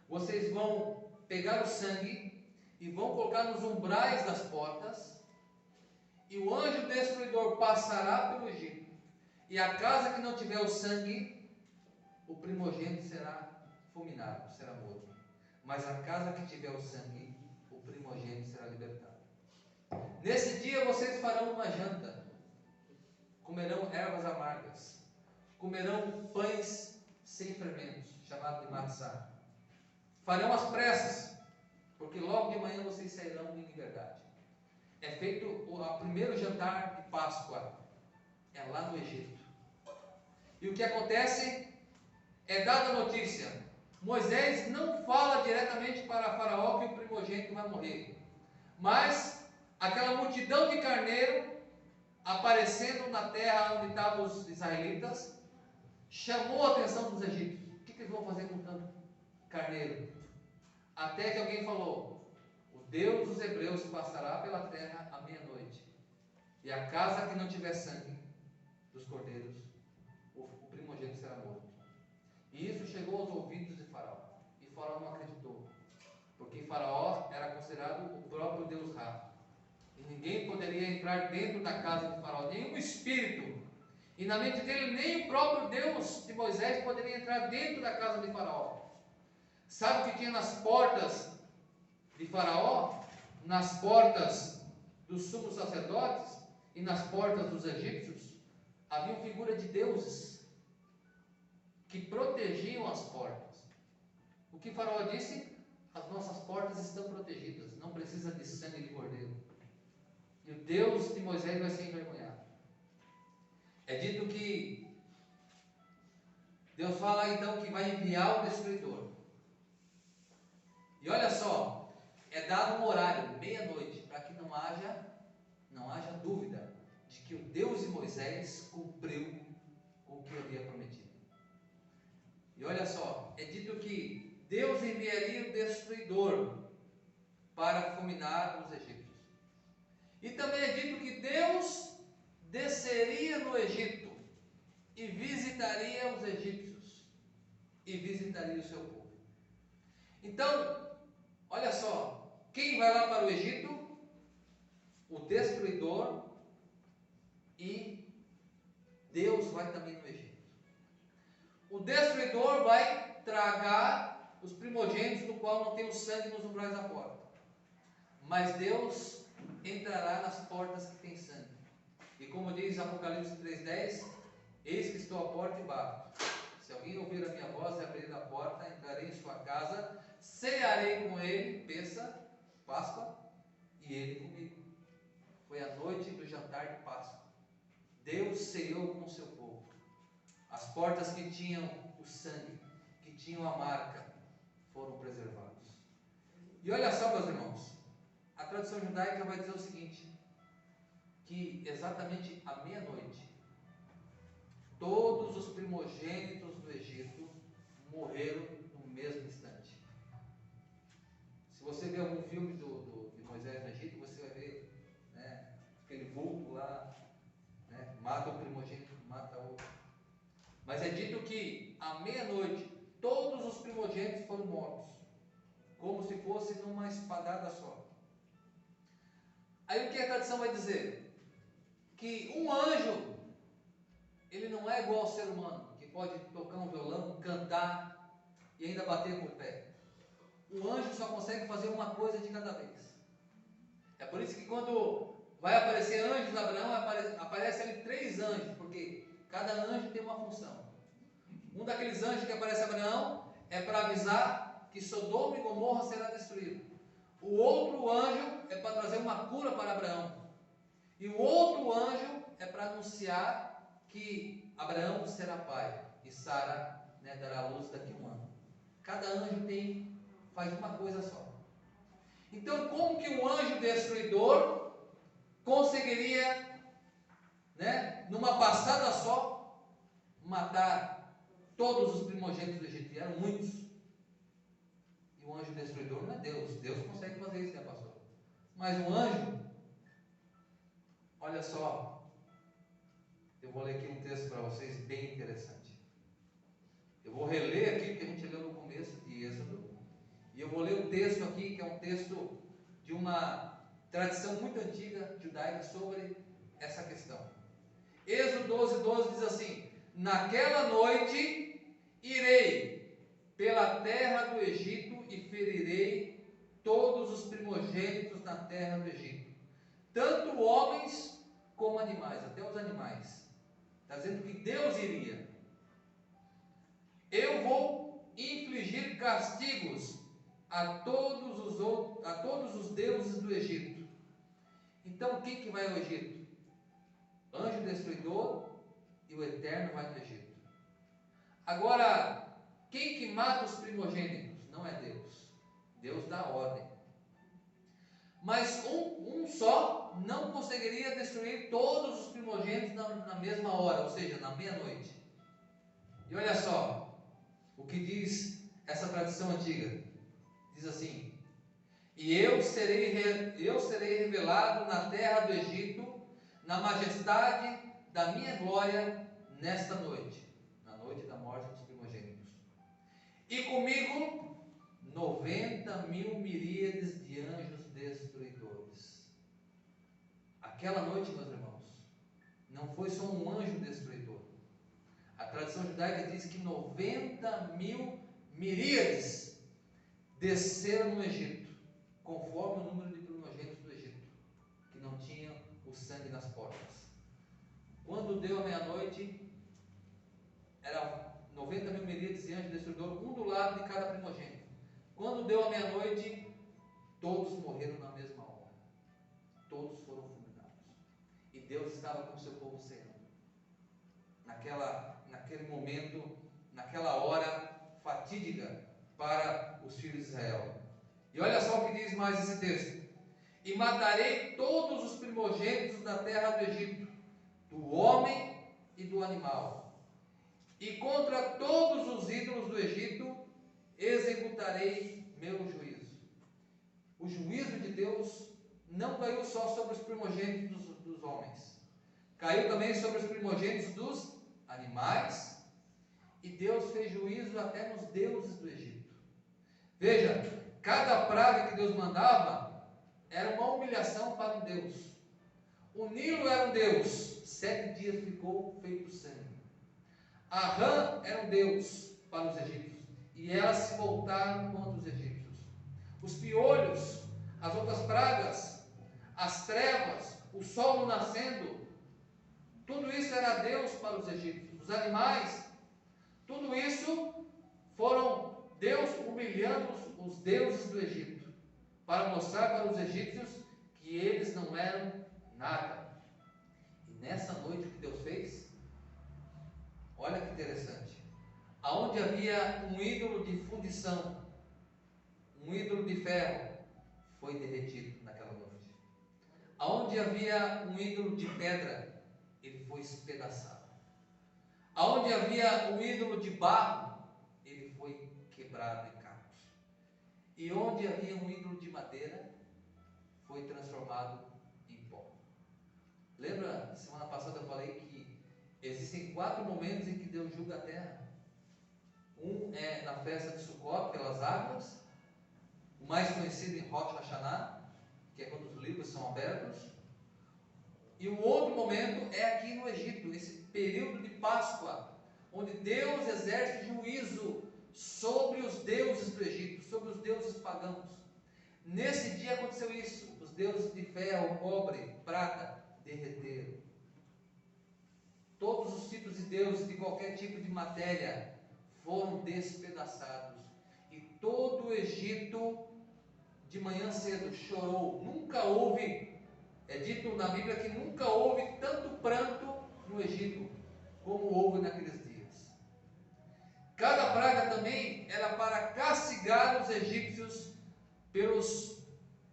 [SPEAKER 1] vocês vão pegar o sangue e vão colocar nos umbrais das portas, e o anjo destruidor passará pelo Egito, e a casa que não tiver o sangue, o primogênito será fulminado, será morto, mas a casa que tiver o sangue, o primogênito será libertado. Nesse dia vocês farão uma janta, comerão ervas amargas, comerão pães sem fermentos, chamado de matzá. Farão as pressas, porque logo de manhã vocês sairão em liberdade. É feito o primeiro jantar de Páscoa, é lá no Egito. E o que acontece? É dada a notícia. Moisés não fala diretamente para Faraó que o primogênito vai morrer, mas aquela multidão de carneiro aparecendo na terra onde estavam os israelitas chamou a atenção dos egípcios. O que eles vão fazer com tanto carneiro? Até que alguém falou: o Deus dos hebreus passará pela terra à meia-noite, e a casa que não tiver sangue dos cordeiros, o primogênito será morto. E isso chegou aos ouvidos de Faraó, e Faraó não acreditou, porque Faraó era considerado o próprio Deus Ra, e ninguém poderia entrar dentro da casa de Faraó, nenhum espírito, e na mente dele nem o próprio Deus de Moisés poderia entrar dentro da casa de Faraó. Sabe o que tinha nas portas de Faraó? Nas portas dos sumos sacerdotes e nas portas dos egípcios havia figura de deuses que protegiam as portas. O que Faraó disse? As nossas portas estão protegidas, não precisa de sangue de cordeiro. E o Deus de Moisés vai ser envergonhado. É dito que Deus fala então que vai enviar o destruidor. E olha só, é dado um horário, meia-noite, para que não haja dúvida de que o Deus de Moisés cumpriu com o que havia prometido. E olha só, é dito que Deus enviaria o destruidor para fulminar os egípcios. E também é dito que Deus desceria no Egito e visitaria os egípcios e visitaria o seu povo. Então, olha só, quem vai lá para o Egito? O destruidor, e Deus vai também no Egito. O destruidor vai tragar os primogênitos do qual não tem o sangue nos umbrais da porta. Mas Deus entrará nas portas que tem sangue. E como diz Apocalipse 3,10, eis que estou à porta e bato. Se Se alguém ouvir a minha voz e abrir a porta, entrarei em sua casa, cearei com ele, pensa, Páscoa, e ele comigo. Foi a noite do jantar de Páscoa. Deus ceou com o seu povo. As portas que tinham o sangue, que tinham a marca, foram preservados. E olha só, meus irmãos, a tradição judaica vai dizer o seguinte, que exatamente à meia-noite, todos os primogênitos do Egito morreram no mesmo instante. Se você ver algum filme de Moisés no Egito, você vai ver, né, aquele vulto lá, né, mata o primogênito, mata outro. Mas é dito que à meia-noite todos os primogênitos foram mortos, como se fosse numa espadada só. Aí o que a tradição vai dizer? Que um anjo, ele não é igual ao ser humano, que pode tocar um violão, cantar e ainda bater com o pé. O anjo só consegue fazer uma coisa de cada vez. É por isso que quando vai aparecer anjos, Abraão, aparece ali 3 anjos, porque cada anjo tem uma função. Um daqueles anjos que aparece a Abraão é para avisar que Sodoma e Gomorra será destruído. O outro anjo é para trazer uma cura para Abraão. E o outro anjo é para anunciar que Abraão será pai e Sara, né, dará à luz daqui a um ano. Cada anjo faz uma coisa só. Então, como que um anjo destruidor conseguiria, né, numa passada só, matar todos os primogênitos do Egito? E eram muitos. E o anjo destruidor não é Deus. Deus consegue fazer isso, né, pastor? Mas um anjo, olha só, eu vou ler aqui um texto para vocês bem interessante. Eu vou reler aqui, porque a gente leu no começo de Êxodo, e eu vou ler o texto aqui, que é um texto de uma tradição muito antiga judaica sobre essa questão. Êxodo 12 diz assim: naquela noite irei pela terra do Egito e ferirei todos os primogênitos na terra do Egito, tanto homens como animais, até os animais. Está dizendo que Deus iria. Eu vou infligir castigos a todos os deuses do Egito. Então quem que vai ao Egito? Anjo destruidor e o Eterno vai no Egito. Agora, quem que mata os primogênitos? Não é Deus. Deus dá ordem. Mas um só não conseguiria destruir todos os primogênitos na mesma hora, ou seja, na meia-noite. E olha só o que diz essa tradição antiga. Diz assim: e eu serei revelado na terra do Egito, na majestade da minha glória, nesta noite, na noite da morte dos primogênitos. E comigo 90.000 miríades de anjos destruidores. Aquela noite, meus irmãos, não foi só um anjo destruidor. A tradição judaica diz que 90.000 miríades desceram no Egito, conforme o número de primogênitos do Egito, que não tinham o sangue nas portas. Quando deu a meia-noite, era 90.000 miríades de anjos destruidores, um do lado de cada primogênito. Quando deu a meia-noite, todos morreram na mesma hora. Todos foram fulminados. E Deus estava com o seu povo ceando. Naquele momento, naquela hora fatídica para os filhos de Israel. E olha só o que diz mais esse texto: e matarei todos os primogênitos da terra do Egito, do homem e do animal, e contra todos os ídolos do Egito executarei meu juízo. O juízo de Deus não caiu só sobre os primogênitos dos homens, caiu também sobre os primogênitos dos animais, e Deus fez juízo até nos deuses do Egito. Veja, cada praga que Deus mandava era uma humilhação para um Deus. O Nilo era um Deus, 7 dias ficou feito sangue. A rã era um Deus para os egípcios, e elas se voltaram contra os egípcios. Os piolhos, as outras pragas, as trevas, o sol nascendo, tudo isso era Deus para os egípcios. Os animais, Tudo isso foram Deus humilhando os deuses do Egito, para mostrar para os egípcios que eles não eram nada. E nessa noite o que Deus fez? Olha que interessante. Aonde havia um ídolo de fundição, um ídolo de ferro, foi derretido naquela noite. Aonde havia um ídolo de pedra, ele foi espedaçado. Aonde havia um ídolo de barro, ele foi quebrado em cacos. E onde havia um ídolo de madeira, foi transformado em pó. Lembra, semana passada eu falei que existem 4 momentos em que Deus julga a terra. Um é na festa de Sukkot, pelas águas, o mais conhecido em Rosh Hashanah, que é quando os livros são abertos. E o outro momento é aqui no Egito, esse período de Páscoa, onde Deus exerce juízo sobre os deuses do Egito, sobre os deuses pagãos. Nesse dia aconteceu isso, os deuses de ferro, cobre, prata, derreteram. Todos os tipos de deuses de qualquer tipo de matéria foram despedaçados. E todo o Egito, de manhã cedo, chorou. Nunca houve, é dito na Bíblia que nunca houve tanto pranto no Egito como houve naqueles dias. Cada praga também era para castigar os egípcios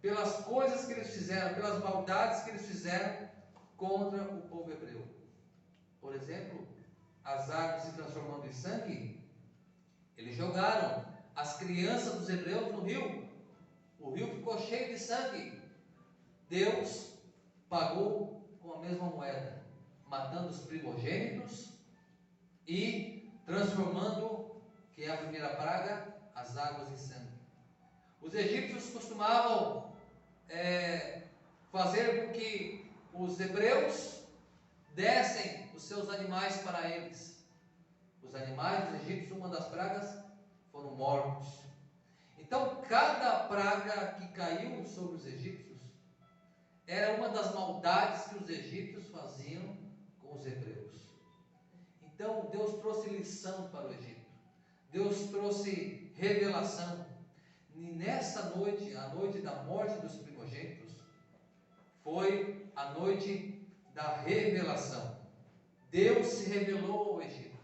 [SPEAKER 1] pelas coisas que eles fizeram, pelas maldades que eles fizeram contra o povo hebreu. Por exemplo, as águas se transformando em sangue, eles jogaram as crianças dos hebreus no rio. O rio ficou cheio de sangue. Deus pagou com a mesma moeda, matando os primogênitos e transformando, que é a primeira praga, as águas em sangue. Os egípcios costumavam fazer com que os hebreus dessem os seus animais para eles. Os animais dos egípcios, uma das pragas, foram mortos. Então, cada praga que caiu sobre os egípcios era uma das maldades que os egípcios faziam com os hebreus. Então, Deus trouxe lição para o Egito. Deus trouxe revelação. E nessa noite, a noite da morte dos primogênitos, foi a noite da revelação. Deus se revelou ao Egito.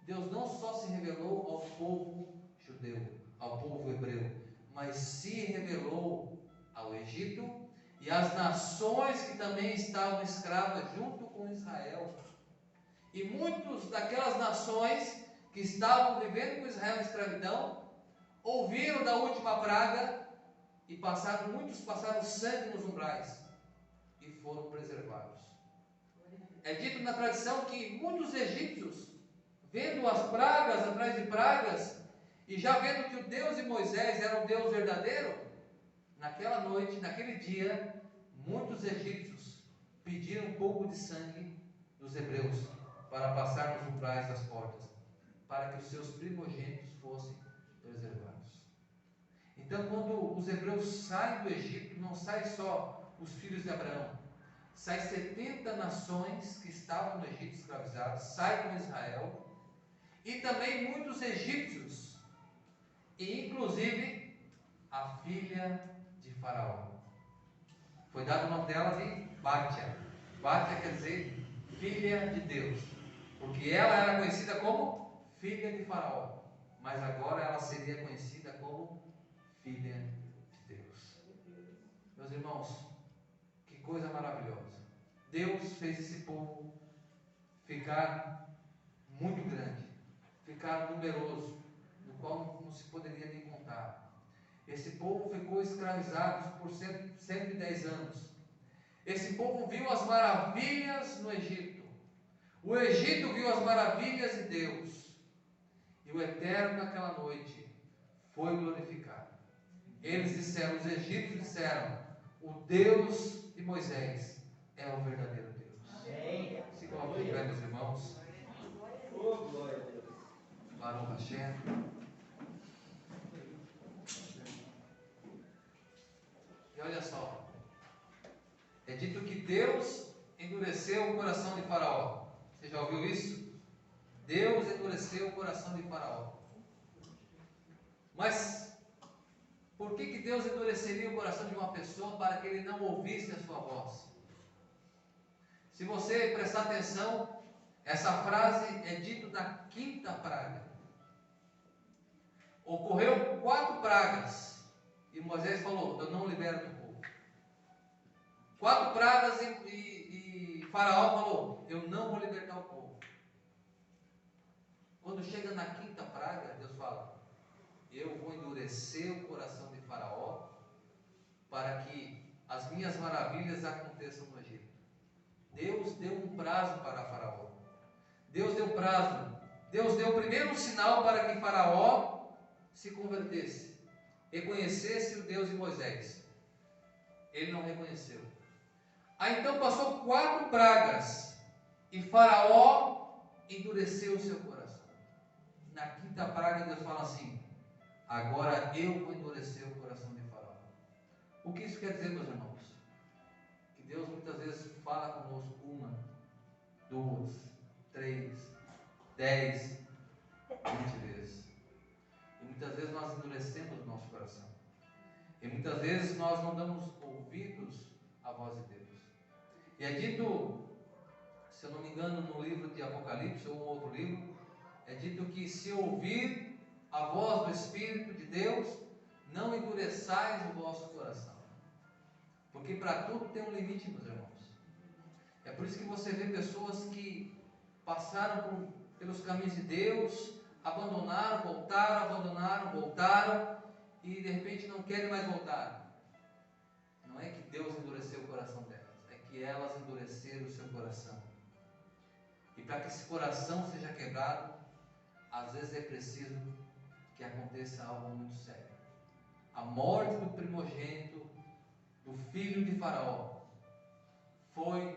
[SPEAKER 1] Deus não só se revelou ao povo judeu, ao povo hebreu, mas se revelou ao Egito e às nações que também estavam escravas junto com Israel. E muitos daquelas nações que estavam vivendo com Israel em escravidão, ouviram da última praga e muitos passaram sangue nos umbrais e foram preservados. É dito na tradição que muitos egípcios, vendo as pragas atrás de pragas, e já vendo que o Deus de Moisés era o Deus verdadeiro, naquela noite, naquele dia, muitos egípcios pediram um pouco de sangue dos hebreus para passar nos umbrais das portas, para que os seus primogênitos fossem preservados. Então, quando os hebreus saem do Egito, não saem só os filhos de Abraão, saem 70 nações que estavam no Egito escravizados, saem com Israel, e também muitos egípcios, e inclusive a filha de Faraó. Foi dado o nome dela de Bátia. Bátia quer dizer filha de Deus, porque ela era conhecida como filha de Faraó, mas agora ela seria conhecida como filha de Deus. Meus irmãos, que coisa maravilhosa. Deus fez esse povo ficar muito grande, ficar numeroso, no qual não se poderia nem contar. Esse povo ficou escravizado por 110 anos. Esse povo viu as maravilhas no Egito. O Egito viu as maravilhas de Deus. E o Eterno naquela noite foi glorificado. Eles disseram, os egípcios disseram, o Deus de Moisés é o verdadeiro Deus. Amém. Se coloquem de pé, meus irmãos.
[SPEAKER 2] Oh, glória a Deus.
[SPEAKER 1] Baruch Hashem. E olha só, é dito que Deus endureceu o coração de Faraó. Você já ouviu isso? Deus endureceu endureceu o coração de Faraó. Mas por que Deus endureceria o coração de uma pessoa para que ele não ouvisse a sua voz? Se você prestar atenção, essa frase é dita na quinta praga. Ocorreu 4 pragas e Moisés falou: eu não libero o povo. 4 pragas e Faraó falou: eu não vou libertar o povo. Quando chega na quinta praga, Deus fala: eu vou endurecer o coração de Faraó para que as minhas maravilhas aconteçam no Egito. Deus deu um prazo para Faraó. Deus deu prazo. Deus deu o primeiro sinal para que Faraó se convertesse, reconhecesse o Deus de Moisés. Ele não reconheceu. Aí então passou 4 pragas e Faraó endureceu o seu coração. Na quinta praga Deus fala assim: agora eu vou endurecer o coração de Faraó. O que isso quer dizer, meus irmãos? Que Deus muitas vezes fala conosco 1, 2, 3, 10, 20 vezes. E muitas vezes nós endurecemos o nosso coração. E muitas vezes nós não damos ouvidos à voz de Deus. E é dito, se eu não me engano, no livro de Apocalipse ou um outro livro, é dito que se ouvir a voz do Espírito de Deus, não endureçais o vosso coração. Porque para tudo tem um limite, meus irmãos. É por isso que você vê pessoas que passaram pelos caminhos de Deus, abandonaram, voltaram, e de repente não querem mais voltar. Não é que Deus endureceu o coração delas, é que elas endureceram o seu coração. E para que esse coração seja quebrado, às vezes é preciso que aconteça algo muito sério. A morte do primogênito, do filho de Faraó, foi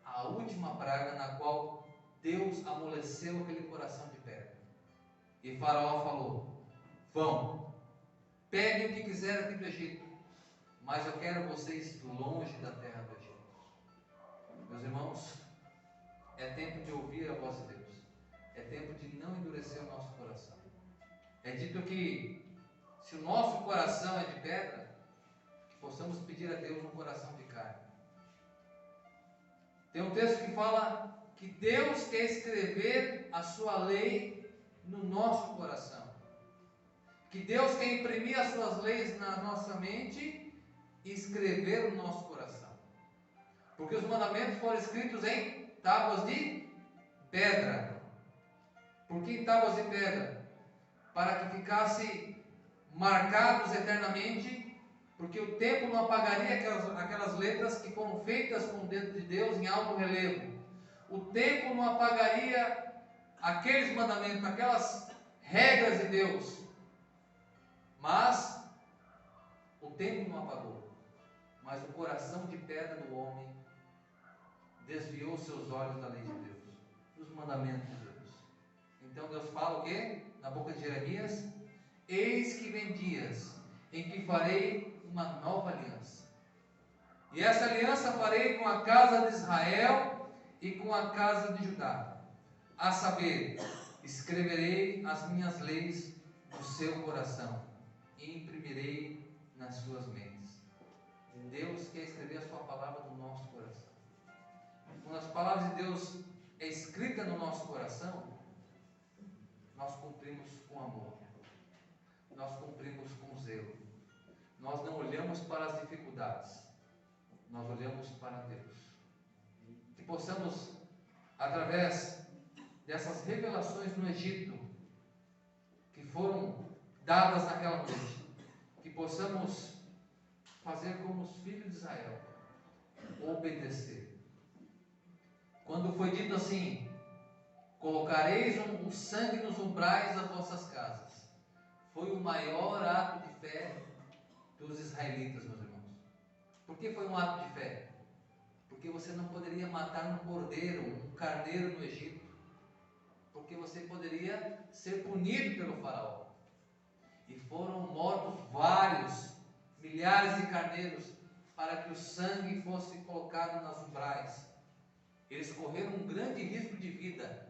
[SPEAKER 1] a última praga na qual Deus amoleceu aquele coração de pedra. E Faraó falou: vão, peguem o que quiserem aqui do Egito, mas eu quero vocês longe da terra do Egito. Meus irmãos, é tempo de ouvir a voz de Deus. É tempo de não endurecer o nosso coração. É dito que se o nosso coração é de pedra, que possamos pedir a Deus um coração de carne. Tem um texto que fala que Deus quer escrever a sua lei no nosso coração. Que Deus quer imprimir as suas leis na nossa mente e escrever no nosso coração. Porque os mandamentos foram escritos em tábuas de pedra. Por que em tábuas de pedra? Para que ficasse marcados eternamente, porque o tempo não apagaria aquelas letras que foram feitas com o dedo de Deus em alto relevo. O tempo não apagaria aqueles mandamentos, aquelas regras de Deus. Mas o tempo não apagou. Mas o coração de pedra do homem desviou seus olhos da lei de Deus, dos mandamentos de Deus. Então Deus fala o quê? Na boca de Jeremias: eis que vem dias em que farei uma nova aliança. E essa aliança farei com a casa de Israel e com a casa de Judá. A saber, escreverei as minhas leis no seu coração e imprimirei nas suas mentes. Deus quer escrever a sua palavra no nosso coração. Quando as palavras de Deus é escrita no nosso coração, nós cumprimos com amor, nós cumprimos com zelo. Nós não olhamos para as dificuldades, nós olhamos para Deus. Que possamos, através dessas revelações no Egito, que foram dadas naquela noite, que possamos fazer como os filhos de Israel, obedecer. Quando foi dito assim: colocareis o sangue nos umbrais das vossas casas, foi o maior ato de fé dos israelitas, meus irmãos. Por que foi um ato de fé? Porque você não poderia matar um cordeiro, um carneiro no Egito, porque você poderia ser punido pelo faraó. E foram mortos vários, milhares de carneiros, para que o sangue fosse colocado nas umbrais. Eles correram um grande risco de vida,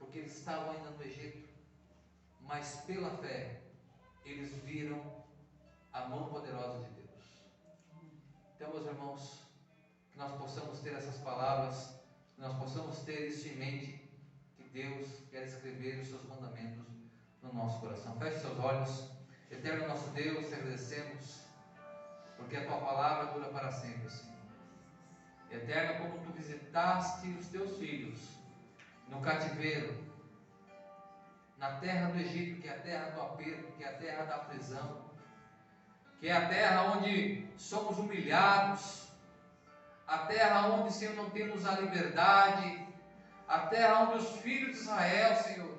[SPEAKER 1] porque eles estavam ainda no Egito, mas pela fé, eles viram a mão poderosa de Deus. Então, meus irmãos, que nós possamos ter essas palavras, que nós possamos ter isso em mente, que Deus quer escrever os seus mandamentos no nosso coração. Feche seus olhos. Eterno nosso Deus, te agradecemos, porque a tua palavra dura para sempre, Senhor. Eterno, como tu visitaste os teus filhos no cativeiro, na terra do Egito, que é a terra do aperto, que é a terra da prisão, que é a terra onde somos humilhados, a terra onde, Senhor, não temos a liberdade, a terra onde os filhos de Israel, Senhor,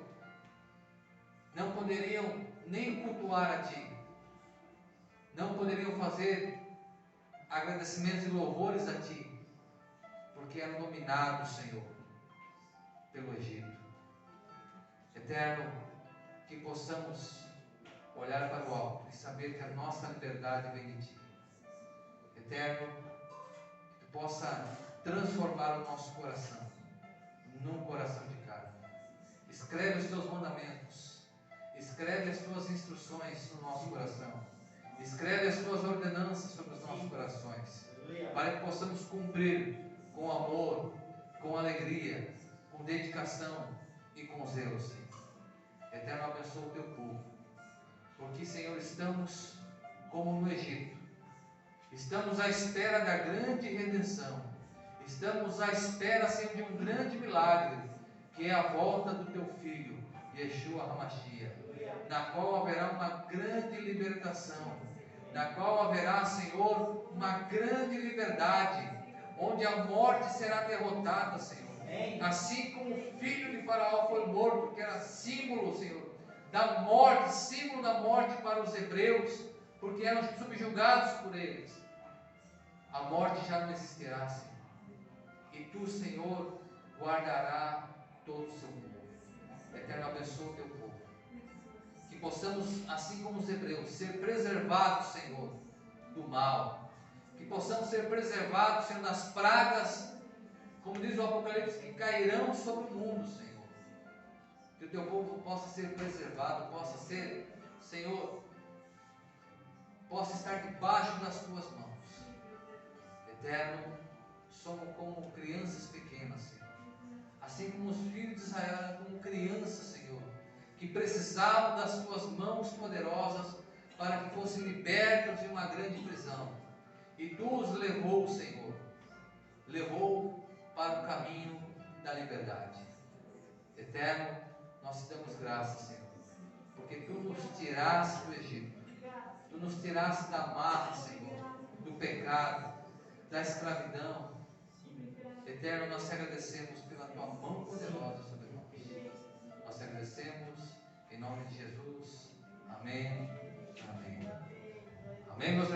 [SPEAKER 1] não poderiam nem cultuar a Ti, não poderiam fazer agradecimentos e louvores a Ti, porque eram dominados, Senhor, pelo Egito. Eterno, que possamos olhar para o alto e saber que a nossa liberdade vem de Ti. Eterno, que Tu possa transformar o nosso coração num coração de carne. Escreve os Teus mandamentos, escreve as Tuas instruções no nosso coração, escreve as Tuas ordenanças sobre os nossos corações, para que possamos cumprir com amor, com alegria, com dedicação e com zelo, Senhor. Eterno, abençoa o Teu povo, porque, Senhor, estamos como no Egito, estamos à espera da grande redenção, estamos à espera, Senhor, de um grande milagre, que é a volta do Teu Filho, Yeshua HaMashiach, na qual haverá uma grande libertação, na qual haverá, Senhor, uma grande liberdade, onde a morte será derrotada, Senhor. Assim como o filho de Faraó foi morto, que era símbolo, Senhor, da morte, símbolo da morte para os hebreus, porque eram subjugados por eles. A morte já não existirá, Senhor. E Tu, Senhor, guardará todo o Seu povo. Eterno, abençoa o Teu povo. Que possamos, assim como os hebreus, ser preservados, Senhor, do mal. Que possamos ser preservados, Senhor, das pragas, como diz o Apocalipse, que cairão sobre o mundo, Senhor. Que o Teu povo possa ser preservado, possa ser, Senhor, possa estar debaixo das Tuas mãos. Eterno, somos como crianças pequenas, Senhor. Assim como os filhos de Israel eram como crianças, Senhor, que precisavam das Tuas mãos poderosas para que fossem libertos de uma grande prisão. E Tu os levou, Senhor, levou para o caminho da liberdade. Eterno, nós te damos graças, Senhor, porque Tu nos tiraste do Egito, Tu nos tiraste da marra, Senhor, do pecado, da escravidão. Eterno, nós te agradecemos pela Tua mão poderosa sobre nós. Nós te agradecemos em nome de Jesus. Amém. Amém. Amém, meus irmãos.